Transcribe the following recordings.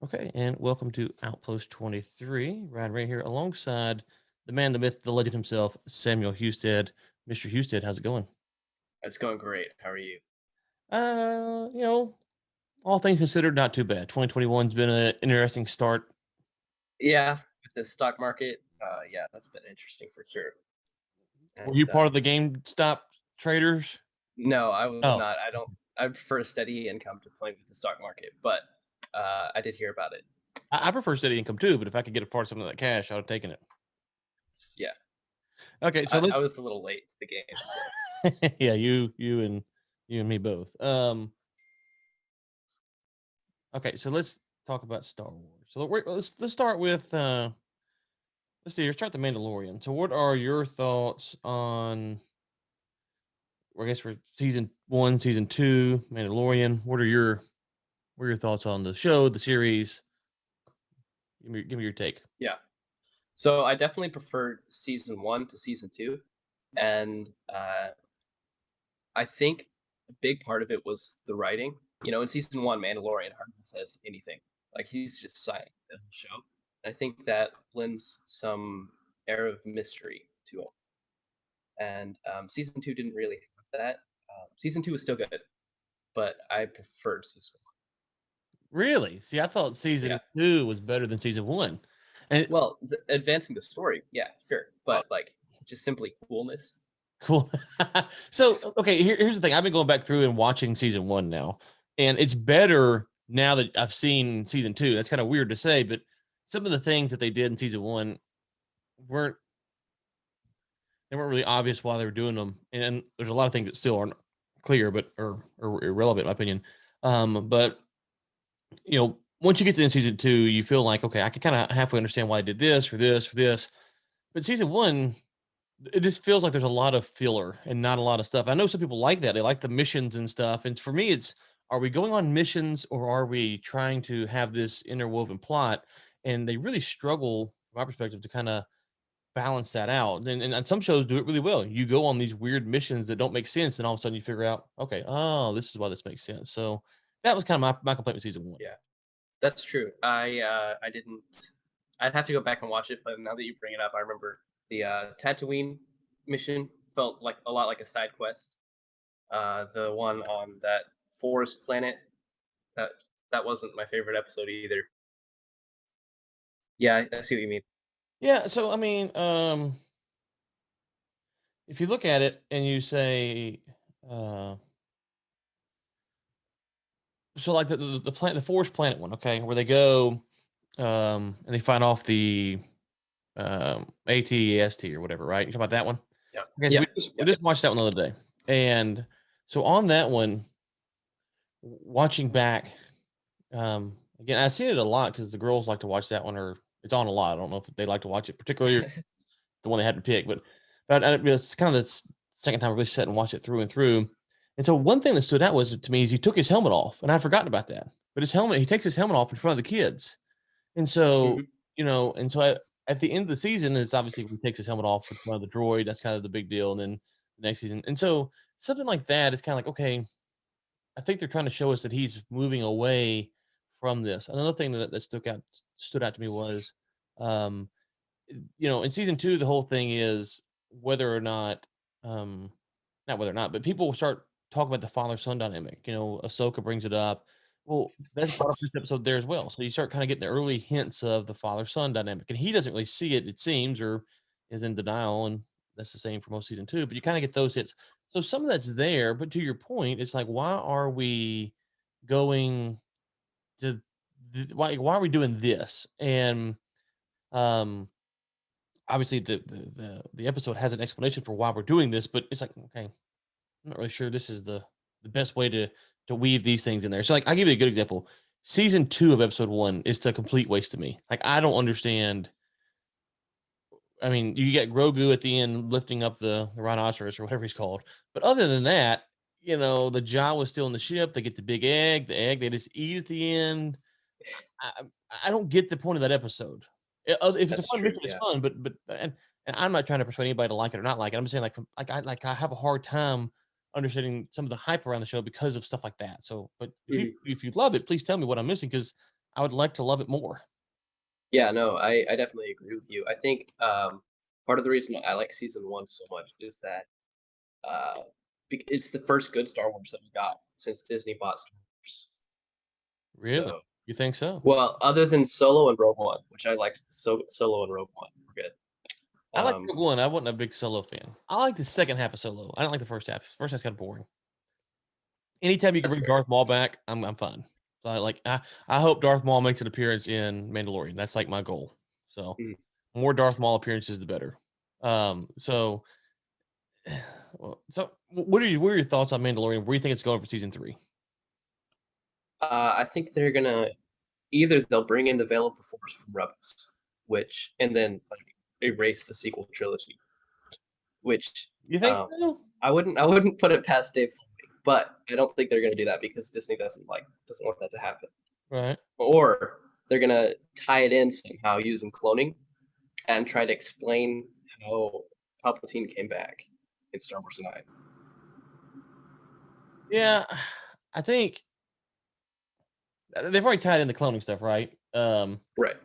Okay, and welcome to Outpost 23. Ryan Ray here alongside the man, the myth, the legend himself, Samuel Husted. Mr. Husted, how's it going? It's going great. How are you? Uh, you know, all things considered, not too bad. 2021's been an interesting start. Yeah, with the stock market, yeah, that's been interesting for sure. Were you And part of the GameStop traders? no, I was Oh, not. I don't. I prefer steady income to playing with the stock market, but I did hear about it. I prefer steady income too, but if I could get a part of some of that cash, I would have taken it. Yeah, Okay, so I let's was a little late to the game, so yeah, you and me both. Okay, so let's talk about Star Wars. So let's start with let's see. Let's start the Mandalorian. So, what are your thoughts on? Or I guess for season one, season two, Mandalorian. What are your thoughts on the show, the series? Give me your take. yeah. So I definitely preferred season one to season two, and I think a big part of it was the writing. In season one, Mandalorian hardly says anything. Like he's just silent the whole show. And I think that lends some air of mystery to it. And season two didn't really have that. Season two was still good, but I preferred season one. Really? See, I thought Yeah. season two was better than season one. And Well, advancing the story, yeah, sure, uh, but like just simply coolness. cool. So, okay, here's the thing. I've been going back through and watching season one now, and it's better now that I've seen season two. That's kind of weird to say, but some of the things that they did in season one weren't they weren't really obvious why they were doing them, and there's a lot of things that still aren't clear, but or irrelevant in my opinion. But once you get to the end of season two, you feel like okay, I can kind of halfway understand why I did this for this for this. But season one, it just feels like there's a lot of filler and not a lot of stuff. I know some people like that; they like the missions and stuff. And for me, it's are we going on missions or are we trying to have this interwoven plot? And they really struggle, from my perspective, to kind of balance that out. And some shows do it really well. You go on these weird missions that don't make sense, and all of a sudden you figure out, okay, oh, this is why this makes sense. So that was kind of my complaint with season one. Yeah, that's true. I didn't. I'd have to go back and watch it, but now that you bring it up, I remember the Tatooine mission felt like a lot like a side quest. The one on that forest planet that that wasn't my favorite episode either. Yeah, I see what you mean. Yeah. So I mean, if you look at it and you say, uh, so like the planet, the forest planet one, okay, where they go and they fight off the ATEST or whatever, right? You talking about that one? Yeah, Okay, so yeah, we yeah, just watched that one the other day, and so on that one, watching back, again, I've seen it a lot because the girls like to watch that one, or it's on a lot. I don't know if they like to watch it, particularly the one they had to pick, but it's kind of the second time I really sat and watched it through and through. And so one thing that stood out was to me is he took his helmet off, and I'd forgotten about that. But he takes his helmet off in front of the kids, and so hmm at the end of the season, it's obviously when he takes his helmet off in front of the droid. That's kind of the big deal, and then the next season, and so something like that is kind of like okay, I think they're trying to show us that he's moving away from this. Another thing that stood out to me was, um, in season two, the whole thing is whether or not, um, not whether or not, but people will start talking about the father son dynamic. Ahsoka brings it up. Well, that's brought up this episode there as well. So you start kind of getting the early hints of the father son dynamic, and he doesn't really see it, it seems, or is in denial. And that's the same for most season two, but you kind of get those hits. So some of that's there, but to your point, it's like, why are we going to, why are we doing this? And, um, obviously the episode has an explanation for why we're doing this, but it's like, okay, I'm not really sure this is the best way to weave these things in there. So like I'll give you a good example. Season two of episode one is a complete waste to me. Like I don't understand. I mean, you get Grogu at the end lifting up the rhinoceros or whatever he's called. But other than that, the Jawa was still in the ship. They get the big egg, the egg they just eat at the end. I I don't get the point of that episode. If it's a that's fun true. mission, it's Yeah, fun, but and I'm not trying to persuade anybody to like it or not like it. I'm just saying I have a hard time understanding some of the hype around the show because of stuff like that. So, but if you hmm if you love it, please tell me what I'm missing because I would like to love it more. Yeah, no, I definitely agree with you. I think part of the reason I like season one so much is that uh, it's the first good Star Wars that we got since Disney bought Star Wars. Really? So, You think so? well, other than Solo and Rogue One, which I liked, Solo and Rogue One were good. I like Um, Rogue One. I wasn't a big Solo fan. I like the second half of Solo. I don't like the first half. First half's kind of boring. Anytime you can that's bring fair. Darth Maul back, I'm fine. So I hope Darth Maul makes an appearance in Mandalorian. That's like my goal. So Mhm. more Darth Maul appearances, the better. So what are your thoughts on Mandalorian? Where do you think it's going for season 3? I think they're gonna either they'll bring in the Veil of the Force from Rebels, which and then like erase the sequel trilogy, which You think um, so? I wouldn't put it past Dave Filoni, but I don't think they're gonna do that because Disney doesn't want that to happen. Right. Or they're gonna tie it in somehow using cloning and try to explain how Palpatine came back in Star Wars 9. Yeah, I think they've already tied in the cloning stuff, right? Right.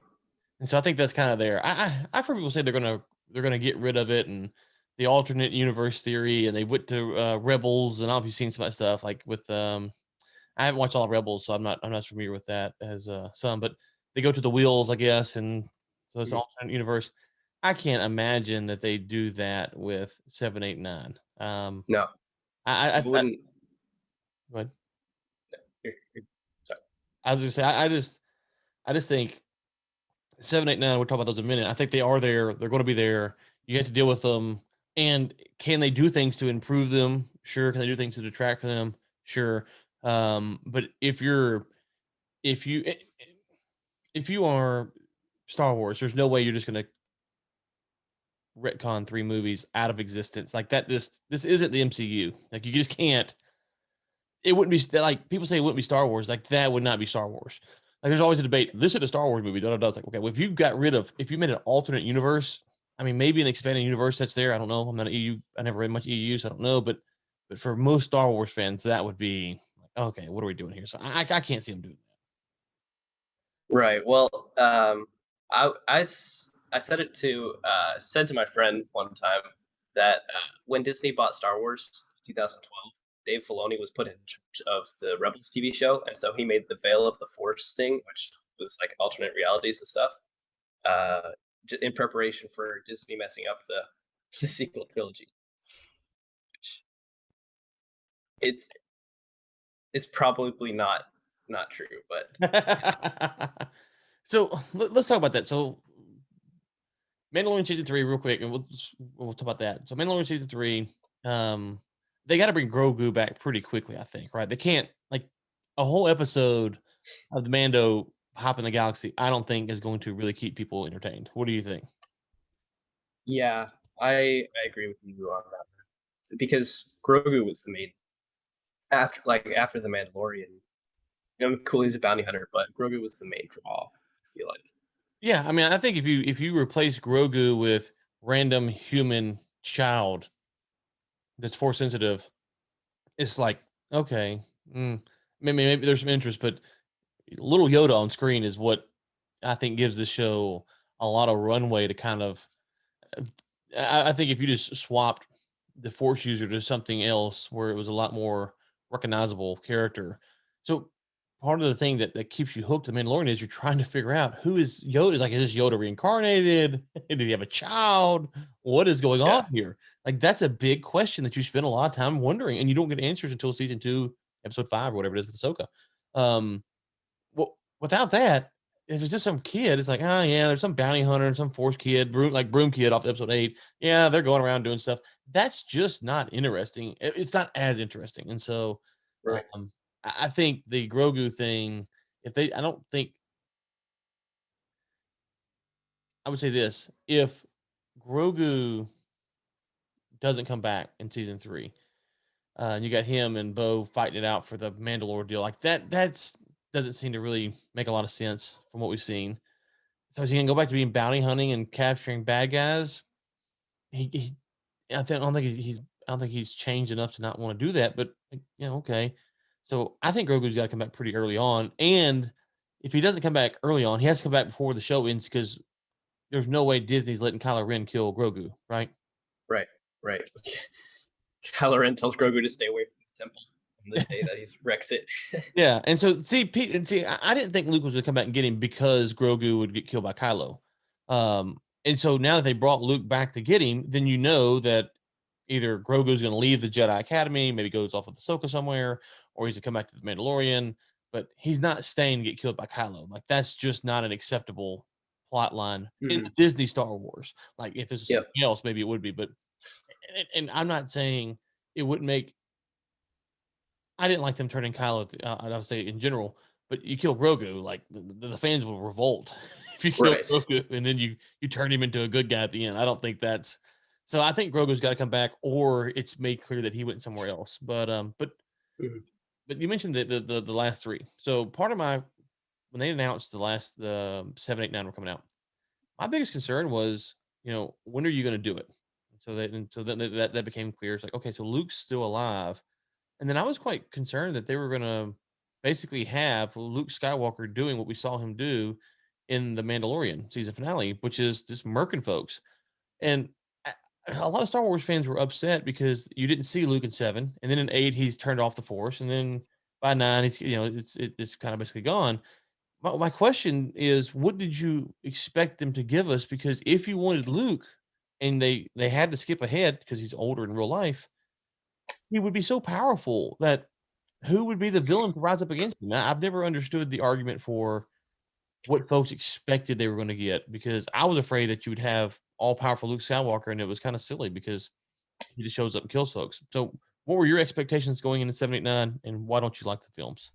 And so I think that's kind of there. I've heard people say they're gonna get rid of it and the alternate universe theory, and they went to Rebels, and I don't know if you've seen some of that stuff, like with I haven't watched all of Rebels, so I'm not familiar with that as some, but they go to the wheels, I guess, and so it's an Mhm. alternate universe. I can't imagine that they do that with 7, 8, 9. No, I I wouldn't. go ahead. Sorry. I was gonna say I just think 7, 8, 9. We'll talk about those in a minute. I think they are there. They're going to be there. You have to deal with them. And can they do things to improve them? Sure. Can they do things to detract from them? Sure. But if you are Star Wars, there's no way you're just going to retcon 3 movies out of existence like that. This isn't the MCU. Like you just can't. It wouldn't be like people say it wouldn't be Star Wars. Like that would not be Star Wars. Like there's always a debate. This is a Star Wars movie. Da, da, da. It's like okay, well, if you made an alternate universe, I mean, maybe an expanded universe that's there. I don't know. I'm not an EU. I never read much EU, so I don't know. But for most Star Wars fans, that would be like, okay, what are we doing here? So I can't see them doing Right. Well, I said to my friend one time that when Disney bought Star Wars 2012, Dave Filoni was put in charge of the Rebels TV show, and so he made the Veil of the Force thing, which was like alternate realities and stuff, uh, in preparation for Disney messing up the sequel trilogy. Which it's it's probably not true, but that. So let's talk about that. So Mandalorian season 3, real quick, and we'll talk about that. So Mandalorian season 3, um, they got to bring Grogu back pretty quickly, I think, right? They can't like a whole episode of the Mando hop in the galaxy. I don't think is going to really keep people entertained. What do you think? yeah, I agree with you on that because Grogu was the main after the Mandalorian. You know, cool, he's a bounty hunter, but Grogu was the main draw. I feel like. Yeah, I mean, I think if you replace Grogu with random human child that's force sensitive, it's like okay, maybe there's some interest, but little Yoda on screen is what I think gives the show a lot of runway to kind of. uh, I think if you just swapped the Force user to something else where it was a lot more recognizable character. So part of the thing that keeps you hooked to the Mandalorian is you're trying to figure out who is Yoda. Is like, is this Yoda reincarnated? Did he have a child? What is going on Yeah, here? Like that's a big question that you spend a lot of time wondering, and you don't get answers until season 2, episode 5, or whatever it is with Ahsoka. Um, well, without that, if it's just some kid, it's like, oh yeah, there's some bounty hunter and some force kid, broom kid off episode 8. Yeah, they're going around doing stuff. That's just not interesting. It's not as interesting. And so, right. I think the Grogu thing, I don't think I would say this: if Grogu doesn't come back in season 3, and you got him and Bo fighting it out for the Mandalore deal, like that's doesn't seem to really make a lot of sense from what we've seen. So is he gonna go back to being bounty hunting and capturing bad guys? He I don't think I don't think he's changed enough to not want to do that. But like, okay. So I think Grogu's got to come back pretty early on, and if he doesn't come back early on, he has to come back before the show ends because there's no way Disney's letting Kylo Ren kill Grogu, right? Right, right. Kylo Ren tells Grogu to stay away from the temple on the day that he wrecks it. Yeah, and so I didn't think Luke was gonna come back and get him because Grogu would get killed by Kylo. And so now that they brought Luke back to get him, then you know that either Grogu's gonna leave the Jedi Academy, maybe goes off with Ahsoka somewhere, or he's gonna come back to the Mandalorian, but he's not staying to get killed by Kylo. Like that's just not an acceptable plot line in Mhm. the Disney Star Wars. Like if this was Yep. something else, maybe it would be, but and I'm not saying it wouldn't make I didn't like them turning Kylo, I would say in general, but you kill Grogu, like the fans will revolt if you kill Right. Grogu and then you turn him into a good guy at the end. I don't think that's so. I think Grogu's got to come back, or it's made clear that he went somewhere else. Mhm. But you mentioned the last three. So part of my when they announced the 7, 8, 9 were coming out, my biggest concern was when are you going to do it? So then that became clear. It's like okay, so Luke's still alive and then I was quite concerned that they were gonna basically have Luke Skywalker doing what we saw him do in the Mandalorian season finale, which is just murking folks. And a a lot of Star Wars fans were upset because you didn't see Luke in 7, and then in 8 he's turned off the Force, and then by 9 it's kind of basically gone. My question is, what did you expect them to give us? Because if you wanted Luke and they had to skip ahead because he's older in real life, he would be so powerful that who would be the villain to rise up against him? I've never understood the argument for what folks expected they were gonna get because I was afraid that you would have all-powerful Luke Skywalker, and it was kinda silly because he just shows up and kills folks. So, what were your expectations going into 7, 8, 9, and why don't you like the films?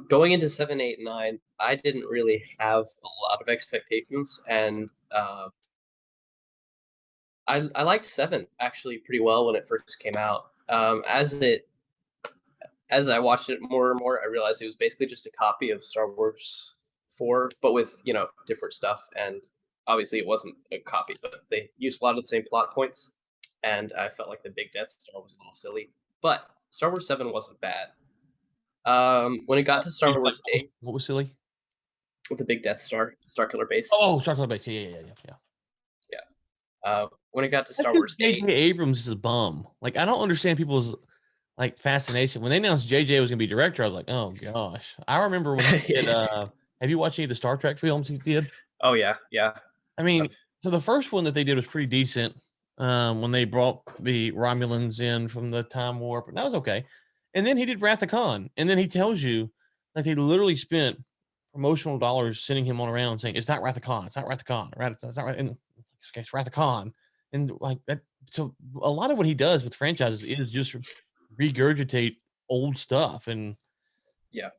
Going into 7, 8, 9, I didn't really have a lot of expectations, and I liked 7 actually pretty well when it first came out. As I watched it more and more, I realized it was basically just a copy of Star Wars 4, but with different stuff. And obviously, it wasn't a copy, but they used a lot of the same plot points. And I felt like the Big Death Star was a little silly, but Star Wars 7 wasn't bad. When it got to You Star like Wars 8, what was silly? with the Big Death Star, Star Killer Base, Oh, Chocolate Base. Yeah. yeah. When it got to That's Star 'cause Wars 8, J.J. Abrams is a bum. Like, I don't understand people's, like, fascination. When they announced JJ was gonna be director, I was like, "Oh gosh." I remember when he did, yeah. have you watched any of the Star Trek films he did? Oh yeah, yeah. I mean, I've, so the first one that they did was pretty decent, when they brought the Romulans in from the Time Warp, and that was okay. And then he did Wrath of Khan, and then he tells you, like, they literally spent promotional dollars sending him on around saying, "It's not Wrath of Khan, it's not Wrath of Khan, it's not Wrath," and it's like, "Okay, it's Wrath of Khan." And, like, that so a lot of what he does with franchises is just regurgitate old stuff and, yeah,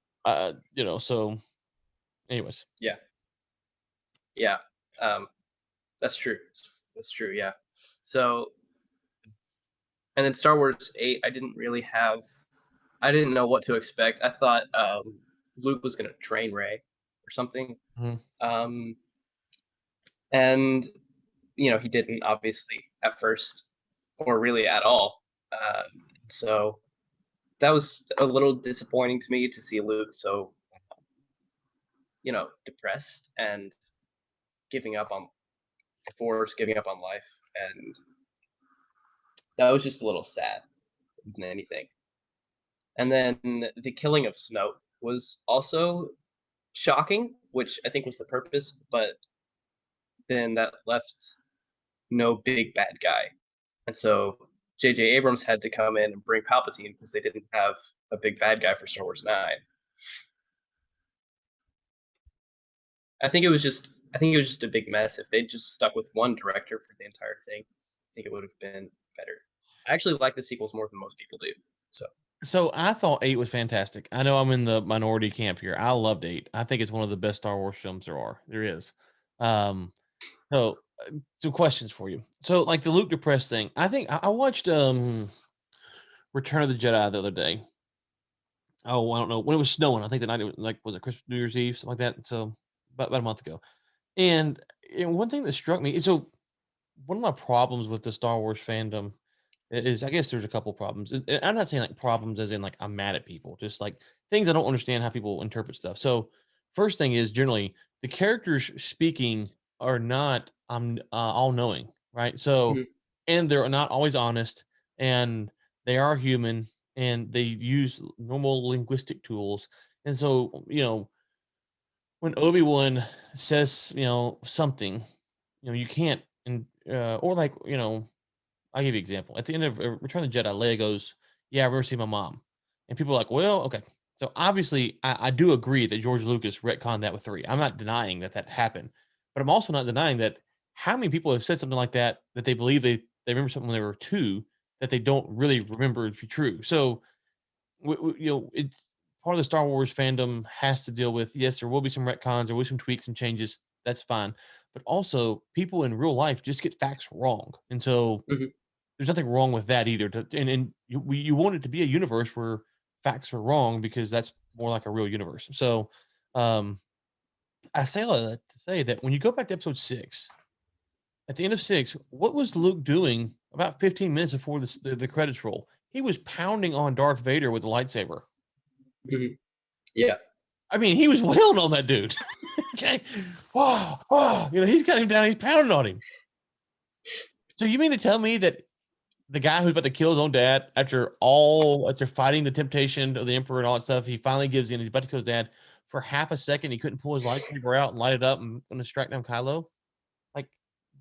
so anyways. yeah, yeah. Um, that's true. That's true. Yeah. So, and then Star Wars 8, I didn't know what to expect. I thought Luke was gonna train Ray or something. Mhm. Um, and he didn't obviously at first, or really at all. So that was a little disappointing to me to see Luke so depressed and giving up on the Force, giving up on life, and that was just a little sad than anything. And then the killing of Snoke was also shocking, which I think was the purpose, but then that left no big bad guy. And so J.J. Abrams had to come in and bring Palpatine because they didn't have a big bad guy for Star Wars 9. I think it was just a big mess. If they just stuck with one director for the entire thing, I think it would have been better. I actually like the sequels more than most people do. So So I thought 8 was fantastic. I know I'm in the minority camp here. I loved 8. I think it's one of the best Star Wars films there is. Um, so some questions for you. So like the Luke depressed thing, I think I watched Return of the Jedi the other day. Oh, I don't know when it was snowing. I think the night it was like was it Christmas New Year's Eve, something like that. So about a month ago. And one thing that struck me, so one of my problems with the Star Wars fandom is I guess there's a couple problems. And I'm not saying like problems as in like I'm mad at people, just like things I don't understand how people interpret stuff. So first thing is generally the characters speaking are not all knowing, right? So Mhm, and they're not always honest, and they are human, and they use normal linguistic tools. And so, when Obi-Wan says, something, you can't and or like, I'll give you an example. At the end of Return of the Jedi, Leia goes, "Yeah, I remember seeing my mom," and people are like, "Well, okay." So obviously, I do agree that George Lucas retconned that with three. I'm not denying that that happened, but I'm also not denying that how many people have said something like that that they believe they remember something when they were two that they don't really remember to be true. So it's part of the Star Wars fandom has to deal with. Yes, there will be some retcons, there will be some tweaks, some changes. That's fine, but also people in real life just get facts wrong, and so mhm. there's nothing wrong with that either. And you want it to be a universe where facts are wrong because that's more like a real universe. So, um, I say all that to say that when you go back to episode 6, at the end of 6, what was Luke doing about 15 minutes before the credits roll? He was pounding on Darth Vader with a lightsaber. Mhm. Yeah. I mean, he was wailing on that dude. Okay. Wow. Wow. He's got him down. He's pounding on him. So you mean to tell me that the guy who's about to kill his own dad after fighting the temptation of the emperor and all that stuff, he finally gives in. He's about to kill his dad. For half a second, he couldn't pull his lightsaber out and light it up and gonna strike down Kylo. Like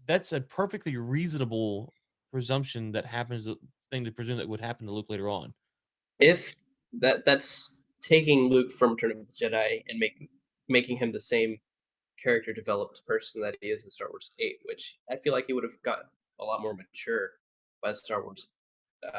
that's a perfectly reasonable presumption that happens. Thing to presume that would happen to Luke later on. If that's taking Luke from Return of the Jedi and making him the same character developed person that he is in Star Wars 8, which I feel like he would have got a lot more mature by Star Wars 8.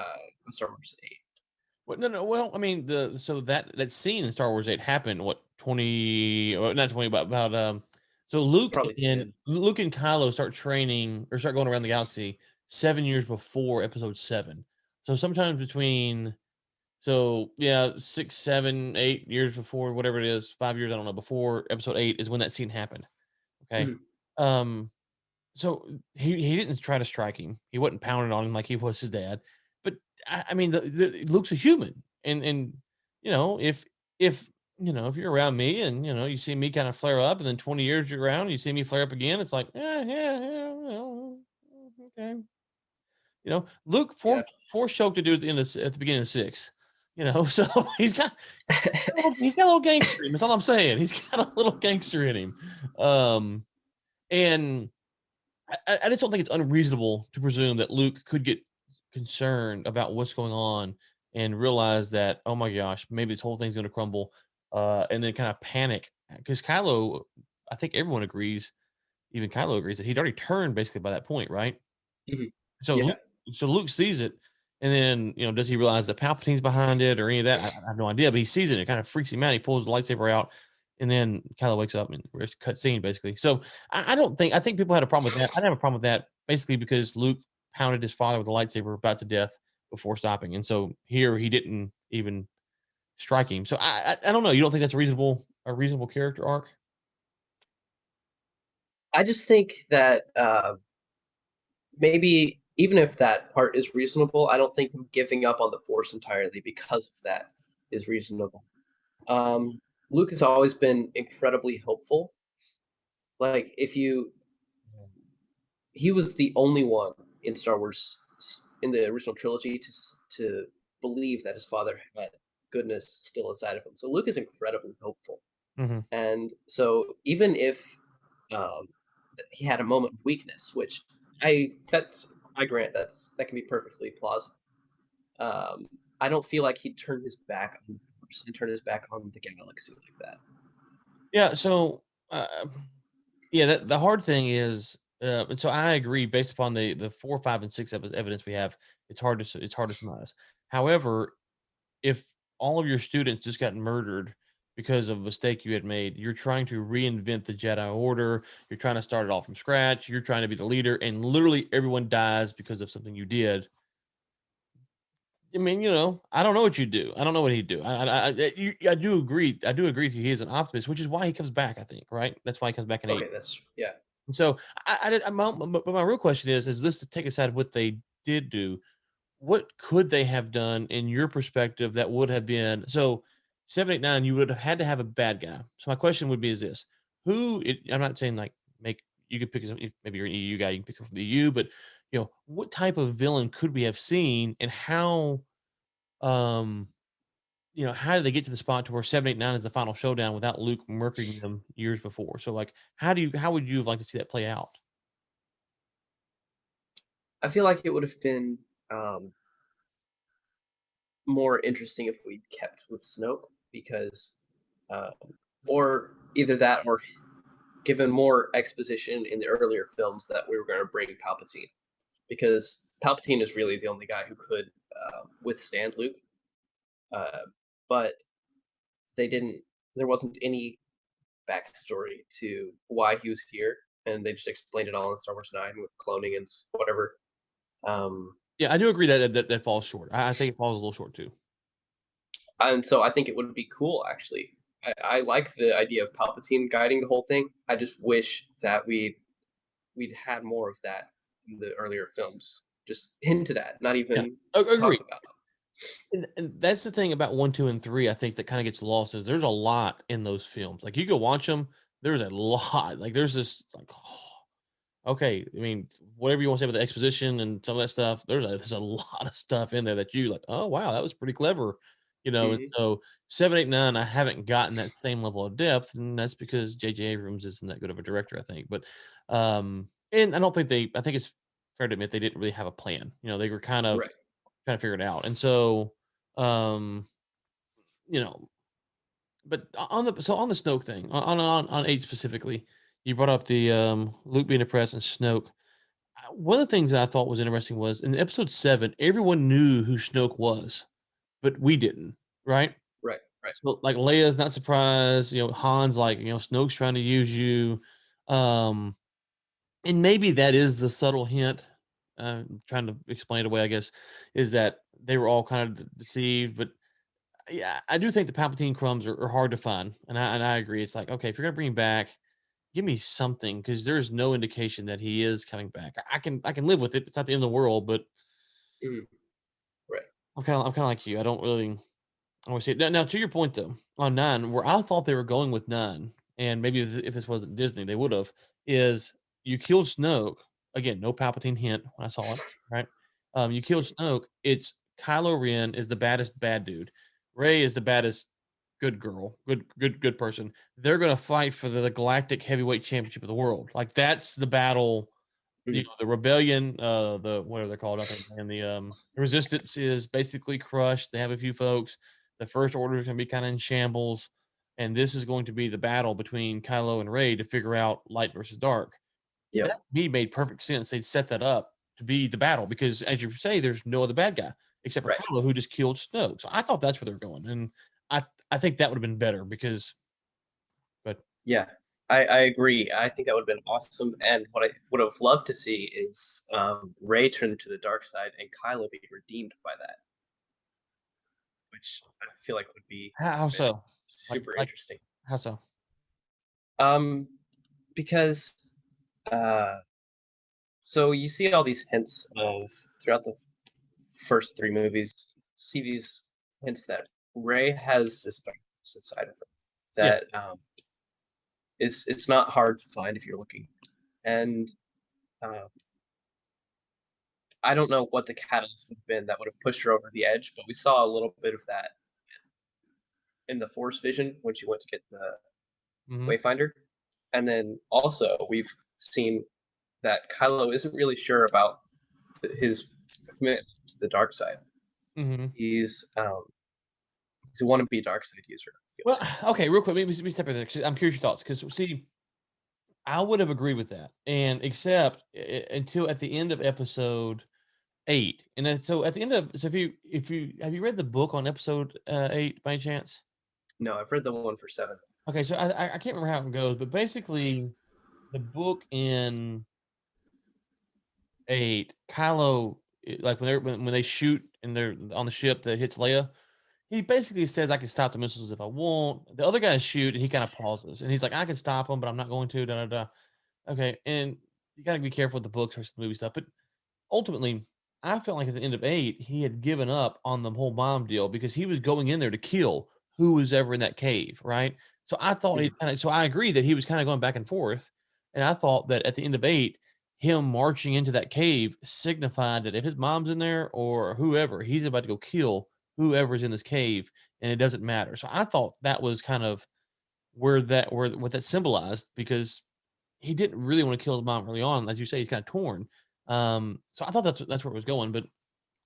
Well, no, no. Well, I mean, that scene in Star Wars 8 happened what 20, well, not 20, but about so Probably 10. Luke and Kylo start training or start going around the galaxy 7 years before Episode 7. So sometimes between yeah, 6, 7, 8 years before whatever it is, 5 years I don't know before Episode 8 is when that scene happened. Okay, Mhm. um, so he didn't try to strike him. He wasn't pounding on him like he was his dad. But I mean, Luke's a human, and if if you're around me and you see me kind of flare up, and then 20 years you're around, you see me flare up again, it's like, yeah, yeah, yeah, well, okay. Luke Yeah. force choked a dude at at the beginning of 6. So he's got he's got a little gangster in him. That's all I'm saying. He's got a little gangster in him, and I just don't think it's unreasonable to presume that Luke could get concerned about what's going on and realize that, oh my gosh, maybe this whole thing's going to crumble, and then kind of panic because Kylo, I think everyone agrees, even Kylo agrees that he'd already turned basically by that point, right? Mhm. So Yeah. Luke sees it, and then does he realize that Palpatine's behind it or any of that? I have no idea, but he sees it. It kind of freaks him out. He pulls the lightsaber out, and then Kylo wakes up and it's a cut scene basically. So I don't think I think people had a problem with that. I didn't have a problem with that basically because Luke pounded his father with a lightsaber about to death before stopping, and so here he didn't even strike him. So I don't know. You don't think that's a reasonable character arc? I just think that maybe even if that part is reasonable, I don't think him giving up on the Force entirely because of that is reasonable. Luke has always been incredibly hopeful. Like if you he was the only one in Star Wars in the original trilogy to believe that his father had goodness still inside of him. So Luke is incredibly hopeful, Hmm. and so even if um, he had a moment of weakness, which I grant that can be perfectly plausible. Um, I don't feel like he'd turn his back on the Force and turn his back on the galaxy like that. Yeah. So. Yeah, the hard thing is, and so I agree. Based upon the 4, 5, and 6 evidence we have, it's hard to surmise. However, if all of your students just got murdered because of a mistake you had made, you're trying to reinvent the Jedi Order. You're trying to start it all from scratch. You're trying to be the leader, and literally everyone dies because of something you did. I mean, I don't know what you'd do. I don't know what he'd do. I do agree. I do agree with you. He is an optimist, which is why he comes back. I think, right? That's why he comes back in 8. Okay, that's yeah. And so I did. But my real question is this to take aside what they did do? what could they have done in your perspective that would have been so 7, 8, 9, you would have had to have a bad guy. So my question would be is this I'm not saying like make you could pick if maybe you're an EU guy, you can pick from the EU, but what type of villain could we have seen and um how did they get to the spot to where 7, 8, 9 is the final showdown without Luke murking them years before? So like how would you have liked to see that play out? I feel like it would have been um, more interesting if we kept with Snoke because, uh, or either that or given more exposition in the earlier films that we were going to bring Palpatine because Palpatine is really the only guy who could withstand Luke. Uh, but they didn't. There wasn't any backstory to why he was here, and they just explained it all in Star Wars 9 with cloning and whatever. Um, Yeah, I do agree that falls short. I think it falls a little short too. and so I think it would be cool, actually. I like the idea of Palpatine guiding the whole thing. I just wish that we'd had more of that in the earlier films. Just hinted at, not Yeah, even agree. talked about. And that's the thing about 1, 2, and 3, I think that kinda gets lost is there's a lot in those films. Like, you go watch them, there's a lot. Like, there's this, like, okay, I mean, whatever you wanna say about the exposition and some of that stuff, there's a lot of stuff in there that you like, "Oh, wow, that was pretty clever," and Hmm. so 7, 8, 9, I haven't gotten that same level of depth, and that's because J.J. Abrams isn't that good of a director, I think, but, and I don't think I think it's fair to admit they didn't really have a plan. They were Right. kinda figure it out. And so, um, you know, but on the Snoke thing, on 8 specifically, you brought up the Luke being depressed and Snoke. One of the things that I thought was interesting was in episode 7, everyone knew who Snoke was, but we didn't, right? Right. Right. So like Leia's not surprised, Han's like, Snoke's trying to use you. Um, and maybe that is the subtle hint, trying to explain it away, I guess, is that they were all kind of deceived. But yeah, I do think the Palpatine crumbs are hard to find, and I agree. It's like, okay, if you're gonna bring him back, give me something because there's no indication that he is coming back. I can live with it. It's not the end of the world, but Mhm. Right. I'm kind of like you. I don't really. I want to see it now. To your point though, on 9, where I thought they were going with 9, and maybe if this wasn't Disney, they would have. Is you killed Snoke again? No Palpatine hint when I saw it. Right? You killed Mhm. Snoke. It's Kylo Ren is the baddest bad dude. Ray is the baddest good girl, good person. They're gonna fight for the galactic heavyweight championship of the world. Like that's the battle. Mhm. The rebellion, the what are they called? I think, and the resistance is basically crushed. They have a few folks. The first order is gonna be kind of in shambles, and this is going to be the battle between Kylo and Rey to figure out light versus dark. That Yep. to me made perfect sense. They'd set that up to be the battle because, as you say, there's no other bad guy except for Right. Kylo who just killed Snoke. So I thought that's where they're going, and I think that would have been better because, but Yeah. I agree. I think that would have been awesome. And what I would have loved to see is Ray turn to the dark side and Kylo be redeemed by that, which I feel like would how have been so? super Like interesting. how so? Um, because uh, so you see all these hints of throughout the first three movies, see these hints that Ray has this darkness inside of her Yeah. that it's not hard to find if you're looking. And uh, I don't know what the catalyst would have been that would have pushed her over the edge, but we saw a little bit of that in the Force Vision when she went to get the Hmm. Wayfinder. And then also we've seen that Kylo isn't really sure about his commitment to the dark side. Hmm. He's a wannabe dark side user. I feel Well, like. okay, real quick, maybe step in there 'cause I'm curious your thoughts. Because see, I would have agreed with that, and except until at the end of episode 8, and then so at the end of so if you have you read the book on episode 8 by any chance? No, I've read the one for 7. Okay, so I can't remember how it goes, but basically the book in 8, Kylo, like when they shoot and they're on the ship that hits Leia, he basically says, "I can stop the missiles if I want." The other guys shoot, and he kind of pauses, and he's like, "I can stop them, but I'm not going to." Da da da. Okay, and you gotta be careful with the books versus the movie stuff, but ultimately, I felt like at the end of 8, he had given up on the whole bomb deal because he was going in there to kill who was ever in that cave, right? So I thought he Mhm. kinda so I agree that he was kinda going back and forth, and I thought that at the end of 8, him marching into that cave signified that if his mom's in there or whoever, he's about to go kill whoever's in this cave, and it doesn't matter. So I thought that was kind of where what that symbolized because he didn't really wanna kill his mom early on. As you say, he's kinda torn. So I thought that's where it was going, but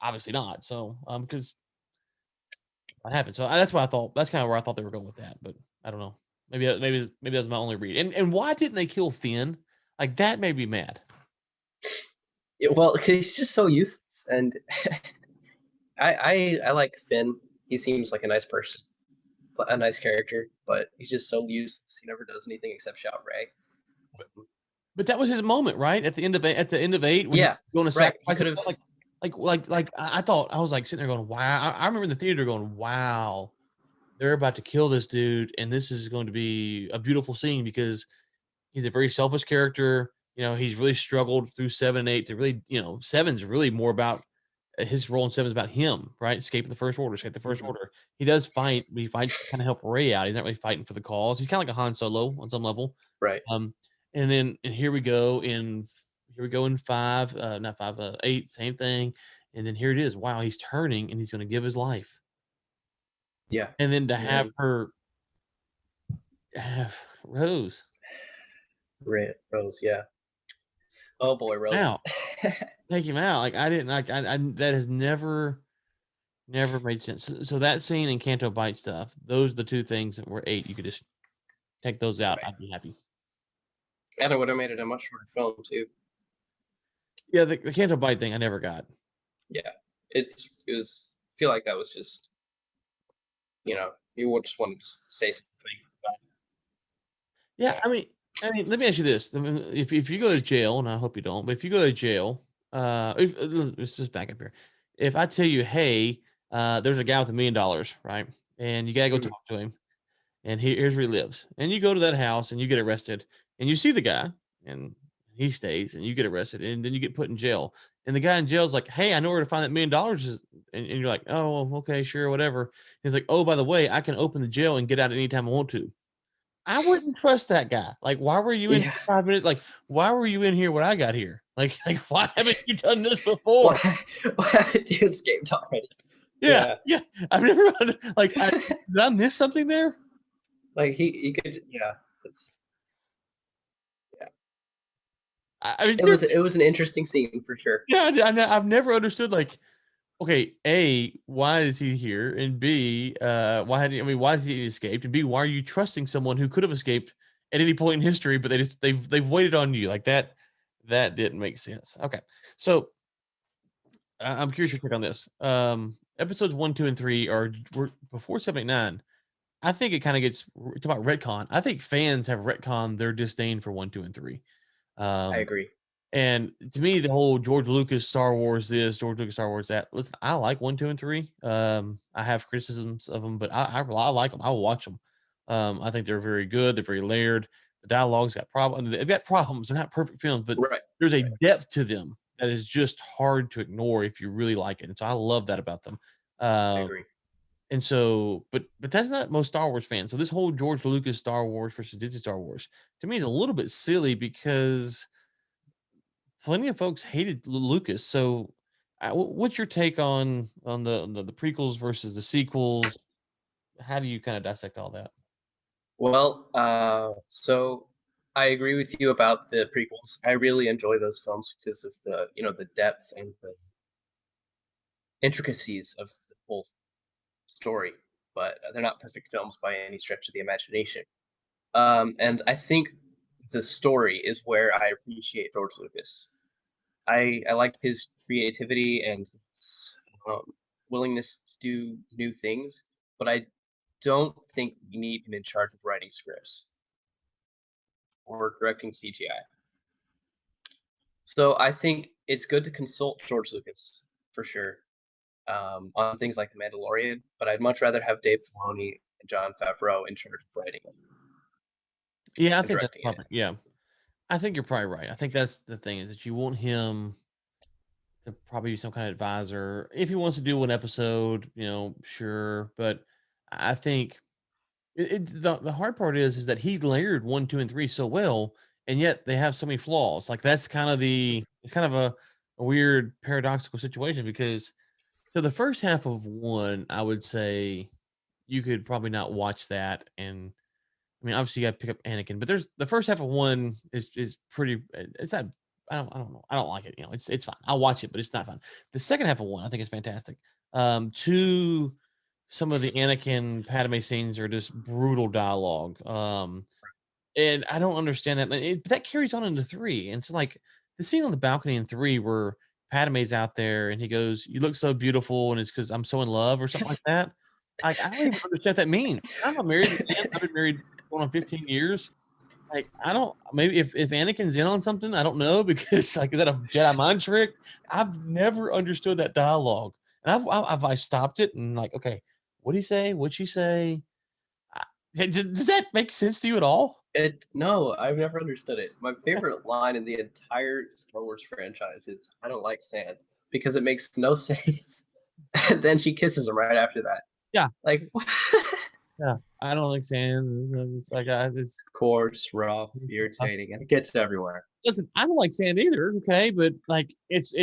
obviously not. So, because what happened. So that's what I thought. That's kind of where I thought they were going with that, but I don't know. Maybe that's my only read. And why didn't they kill Finn? Like that made me mad. Yeah, well, he's just so useless, and I like Finn. He seems like a nice person, a nice character, but he's just so useless. He never does anything except shout Ray. But that was his moment, right? At the end of 8 when he Yeah, was going to right. He sacrifice could himself, have. like I thought I was like sitting there going, wow. I remember in the theater going, wow, they're about to kill this dude, and this is going to be a beautiful scene because he's a very selfish character. He's really struggled through 7 and 8 to really, seven's really more about his role in seven is about him, right? Escaping the first order, escape the first Mhm, order. He does fight, but he fights to kind of help Ray out. He's not really fighting for the cause. He's kind of like a Han Solo on some level. right. Um, and here we go in five, not five, 8, same thing. And then here it is. Wow, he's turning and he's going to give his life. Yeah, And then to and have then her have Rose Rose. Yeah. Oh boy, Rose. out, take him out. Like I didn't like I that has never made sense. So that scene and Canto Bite stuff, those are the two things that were 8. You could just take those out. Right. I'd be happy. And it would have made it a much shorter film too. Yeah, the Canto Bite thing I never got. Yeah. It was. I feel like that was just you would just want to just say something. But, Yeah, yeah. let me ask you this: if you go to jail, and I hope you don't, but if you go to jail, let's just back up here. If I tell you, hey, there's a guy with $1 million, right, and you gotta go Mhm. talk to him, and here's where he lives, and you go to that house and you get arrested, and you see the guy, and he stays, and you get arrested, and then you get put in jail, and the guy in jail is like, hey, I know where to find that $1 million, and you're like, oh, well, okay, sure, whatever. He's like, oh, by the way, I can open the jail and get out anytime I want to. I wouldn't trust that guy. Like, why were you in Yeah. here 5 minutes? Like, why were you in here when I got here? Like, why haven't you done this Why? before? Why did you escaped already? Yeah, Yeah. yeah. I've never like, did I miss something there? Like he could. Yeah. It's yeah. I mean, It was an interesting scene for sure. yeah, I've never understood, like, okay, A, why is he here? And B, why has he escaped? And B, why are you trusting someone who could have escaped at any point in history, but they've waited on you like that? That didn't make sense. Okay, so I'm curious your take on this. Episodes 1, 2, and 3 were before 7, 8, 9. I think it kind of gets talk about retcon. I think fans have retconned their disdain for 1, 2, and 3. I Um, agree. and to me, the whole George Lucas Star Wars this, George Lucas Star Wars that. Listen, I like 1, 2, and 3. I have criticisms of them, but I like them. I will watch them. I think they're very good. They're very layered. The dialogue's got problems. They've got problems. They're not perfect films, but Right. there's a Right. depth to them that is just hard to ignore if you really like it. And so I love that about them. I Um, agree. and so, but that's not most Star Wars fans. So this whole George Lucas Star Wars versus Disney Star Wars to me is a little bit silly because plenty of folks hated Lucas. So, what's your take on the prequels versus the sequels? How do you kind of dissect all that? Well, so I agree with you about the prequels. I really enjoy those films because of the depth and the intricacies of the whole story. But they're not perfect films by any stretch of the imagination. And I think the story is where I appreciate George Lucas. I like his creativity and his willingness to do new things, but I don't think we need him in charge of writing scripts or directing CGI. So I think it's good to consult George Lucas for sure on things like The Mandalorian, but I'd much rather have Dave Filoni and John Favreau in charge of writing it Yeah, I and think that's directing it. probably yeah. I think you're probably right. I think that's the thing is that you want him. to probably be some kind of advisor. If he wants to do one episode, sure. But I think the hard part is that he layered 1, 2, and 3 so well, and yet they have so many flaws. Like that's kind of it's kind of a weird paradoxical situation because so the first half of one, I would say you could probably not watch that. And I mean, obviously you gotta pick up Anakin, but there's the first half of one is pretty it's not I don't know. I don't like it. It's fine. I'll watch it, but it's not fun. The second half of one, I think is fantastic. Two, some of the Anakin Padme scenes are just brutal dialogue. And I don't understand that. But that carries on into three. And so, like the scene on the balcony in three where Padme's out there and he goes, "You look so beautiful," and it's because I'm so in love or something like that. Like I don't even understand what that means. I'm a married man. I've been married going on 15 years. Like I don't maybe if Anakin's in on something, I don't know because like is that a Jedi mind trick? I've never understood that dialogue, and I've stopped it and like okay, what do you say? What'd she say? Does that make sense to you at all? It no, I've never understood it. My favorite line in the entire Star Wars franchise is "I don't like sand" because it makes no sense. And then she kisses him right after that. Yeah, Like, yeah. I don't like sand. It's like coarse, rough, irritating, and it gets everywhere. listen. I don't like sand either. Okay, but like it's.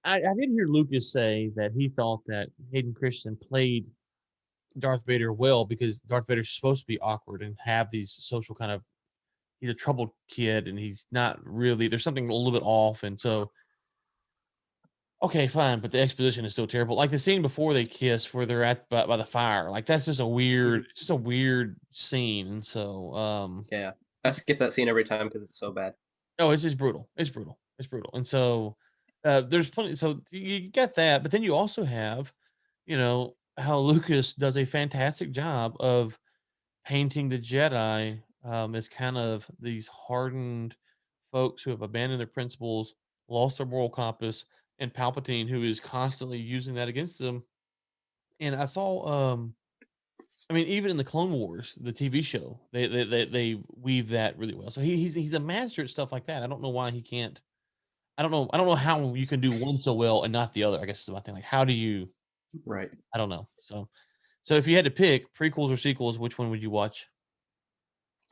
I did hear Lucas say that he thought that Hayden Christensen played Darth Vader well because Darth Vader's supposed to be awkward and have these social kind of. He's a troubled kid and he's not really. There's something a little bit off, and so okay, fine, but the exposition is still terrible. Like the scene before they kiss, where they're at by the fire, like that's Mhm. just a weird scene. And so, Yeah, I skip that scene every time because it's so bad. no, it's just brutal. It's brutal. It's brutal. And so, there's plenty. So you get that, but then you also have, how Lucas does a fantastic job of painting the Jedi as kind of these hardened folks who have abandoned their principles, lost their moral compass, and Palpatine, who is constantly using that against them. And I saw, I mean, even in the Clone Wars, the TV show, they weave that really well. So he's a master at stuff like that. I don't know why he can't. I don't know how you can do one so well and not the other. I guess is my thing. Like, how do you? Right. I don't know. So if you had to pick prequels or sequels, which one would you watch?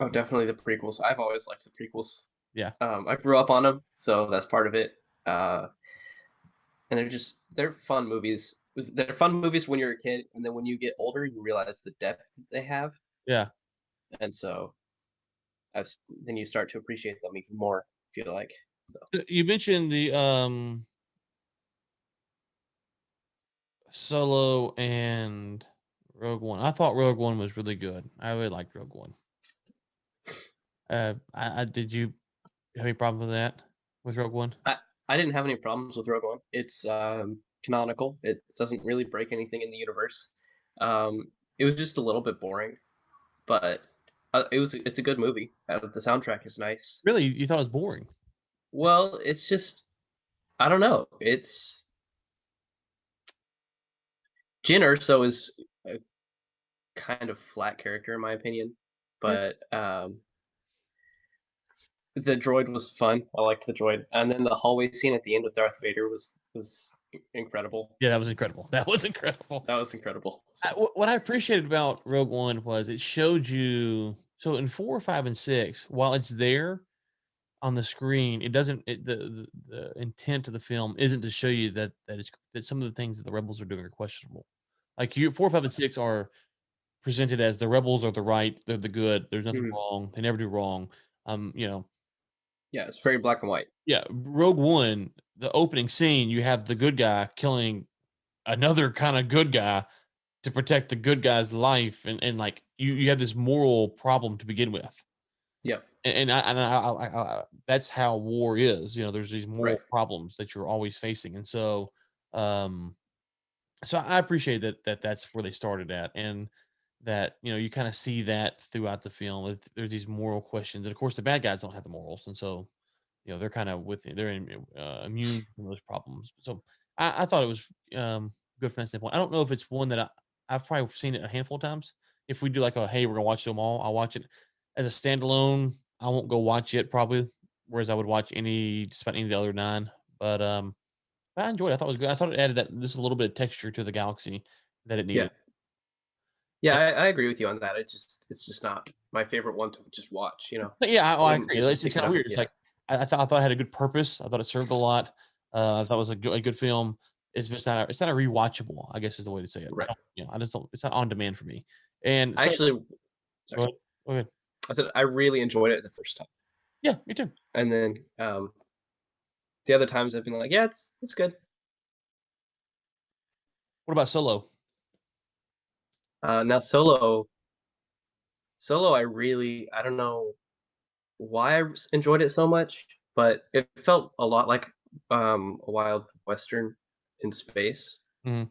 Oh, definitely the prequels. I've always liked the prequels. Yeah, I grew up on them, so that's part of it. And they're fun movies. They're fun movies when you're a kid, and then when you get older, you realize the depth that they have, yeah. and so then you start to appreciate them even more. I feel like so. You mentioned the Solo and Rogue One. I thought Rogue One was really good. I really liked Rogue One. I did you have any problem with that with Rogue One? I I didn't have any problems with Rogue One. It's canonical. It doesn't really break anything in the universe. It was just a little bit boring, but it's a good movie. The soundtrack is nice. Really, you thought it was boring? Well, it's just I don't know. It's Jyn Erso is a kind of flat character in my opinion, Yeah, but the droid was fun. I liked the droid, and then the hallway scene at the end with Darth Vader was incredible. yeah, that was incredible. That was incredible. That was incredible. So What I appreciated about Rogue One was it showed you. So in 4, 5, and 6, while it's there on the screen, it doesn't. The intent of the film isn't to show you that some of the things that the rebels are doing are questionable. Like you, 4, 5, and 6 are presented as the rebels are the right, they're the good. There's nothing mhm. wrong. They never do wrong. You know, Yeah, it's very black and white. yeah. Rogue One, the opening scene, you have the good guy killing another kind of good guy to protect the good guy's life, and like you have this moral problem to begin with. Yep. That's how war is. There's these Right. moral problems that you're always facing, and um, so I appreciate that's where they started at, and that you kind of see that throughout the film. There's these moral questions, and of course, the bad guys don't have the morals, and so they're kind of immune from those problems. So I thought it was good from that standpoint. I don't know if it's one that I've probably seen it a handful of times. If we do like a hey, we're gonna watch them all, I'll watch it as a standalone. I won't go watch it probably, whereas I would watch just about any of the other nine. But I enjoyed it. I thought it was good. I thought it added that just a little bit of texture to the galaxy that it Yeah. needed. Yeah, And I agree with you on that. It's just not my favorite one to just watch, you know? but yeah, I I wouldn't agree. just It's just pick it kinda up. weird. It's Yeah. like I thought it had a good purpose. I thought it served a lot. I thought it was a good film. It's just not it's not a rewatchable, I guess is the way to say it. I Right. don't I just don't it's not on demand for me. And I so actually go sorry. ahead. Go ahead. I said I really enjoyed it the first time. Yeah, me too. And then, the other times I've been like, "Yeah, it's good." What about Solo? Now Solo, I don't know why enjoyed it so much, but it felt a lot like, a wild western in space, Mhm.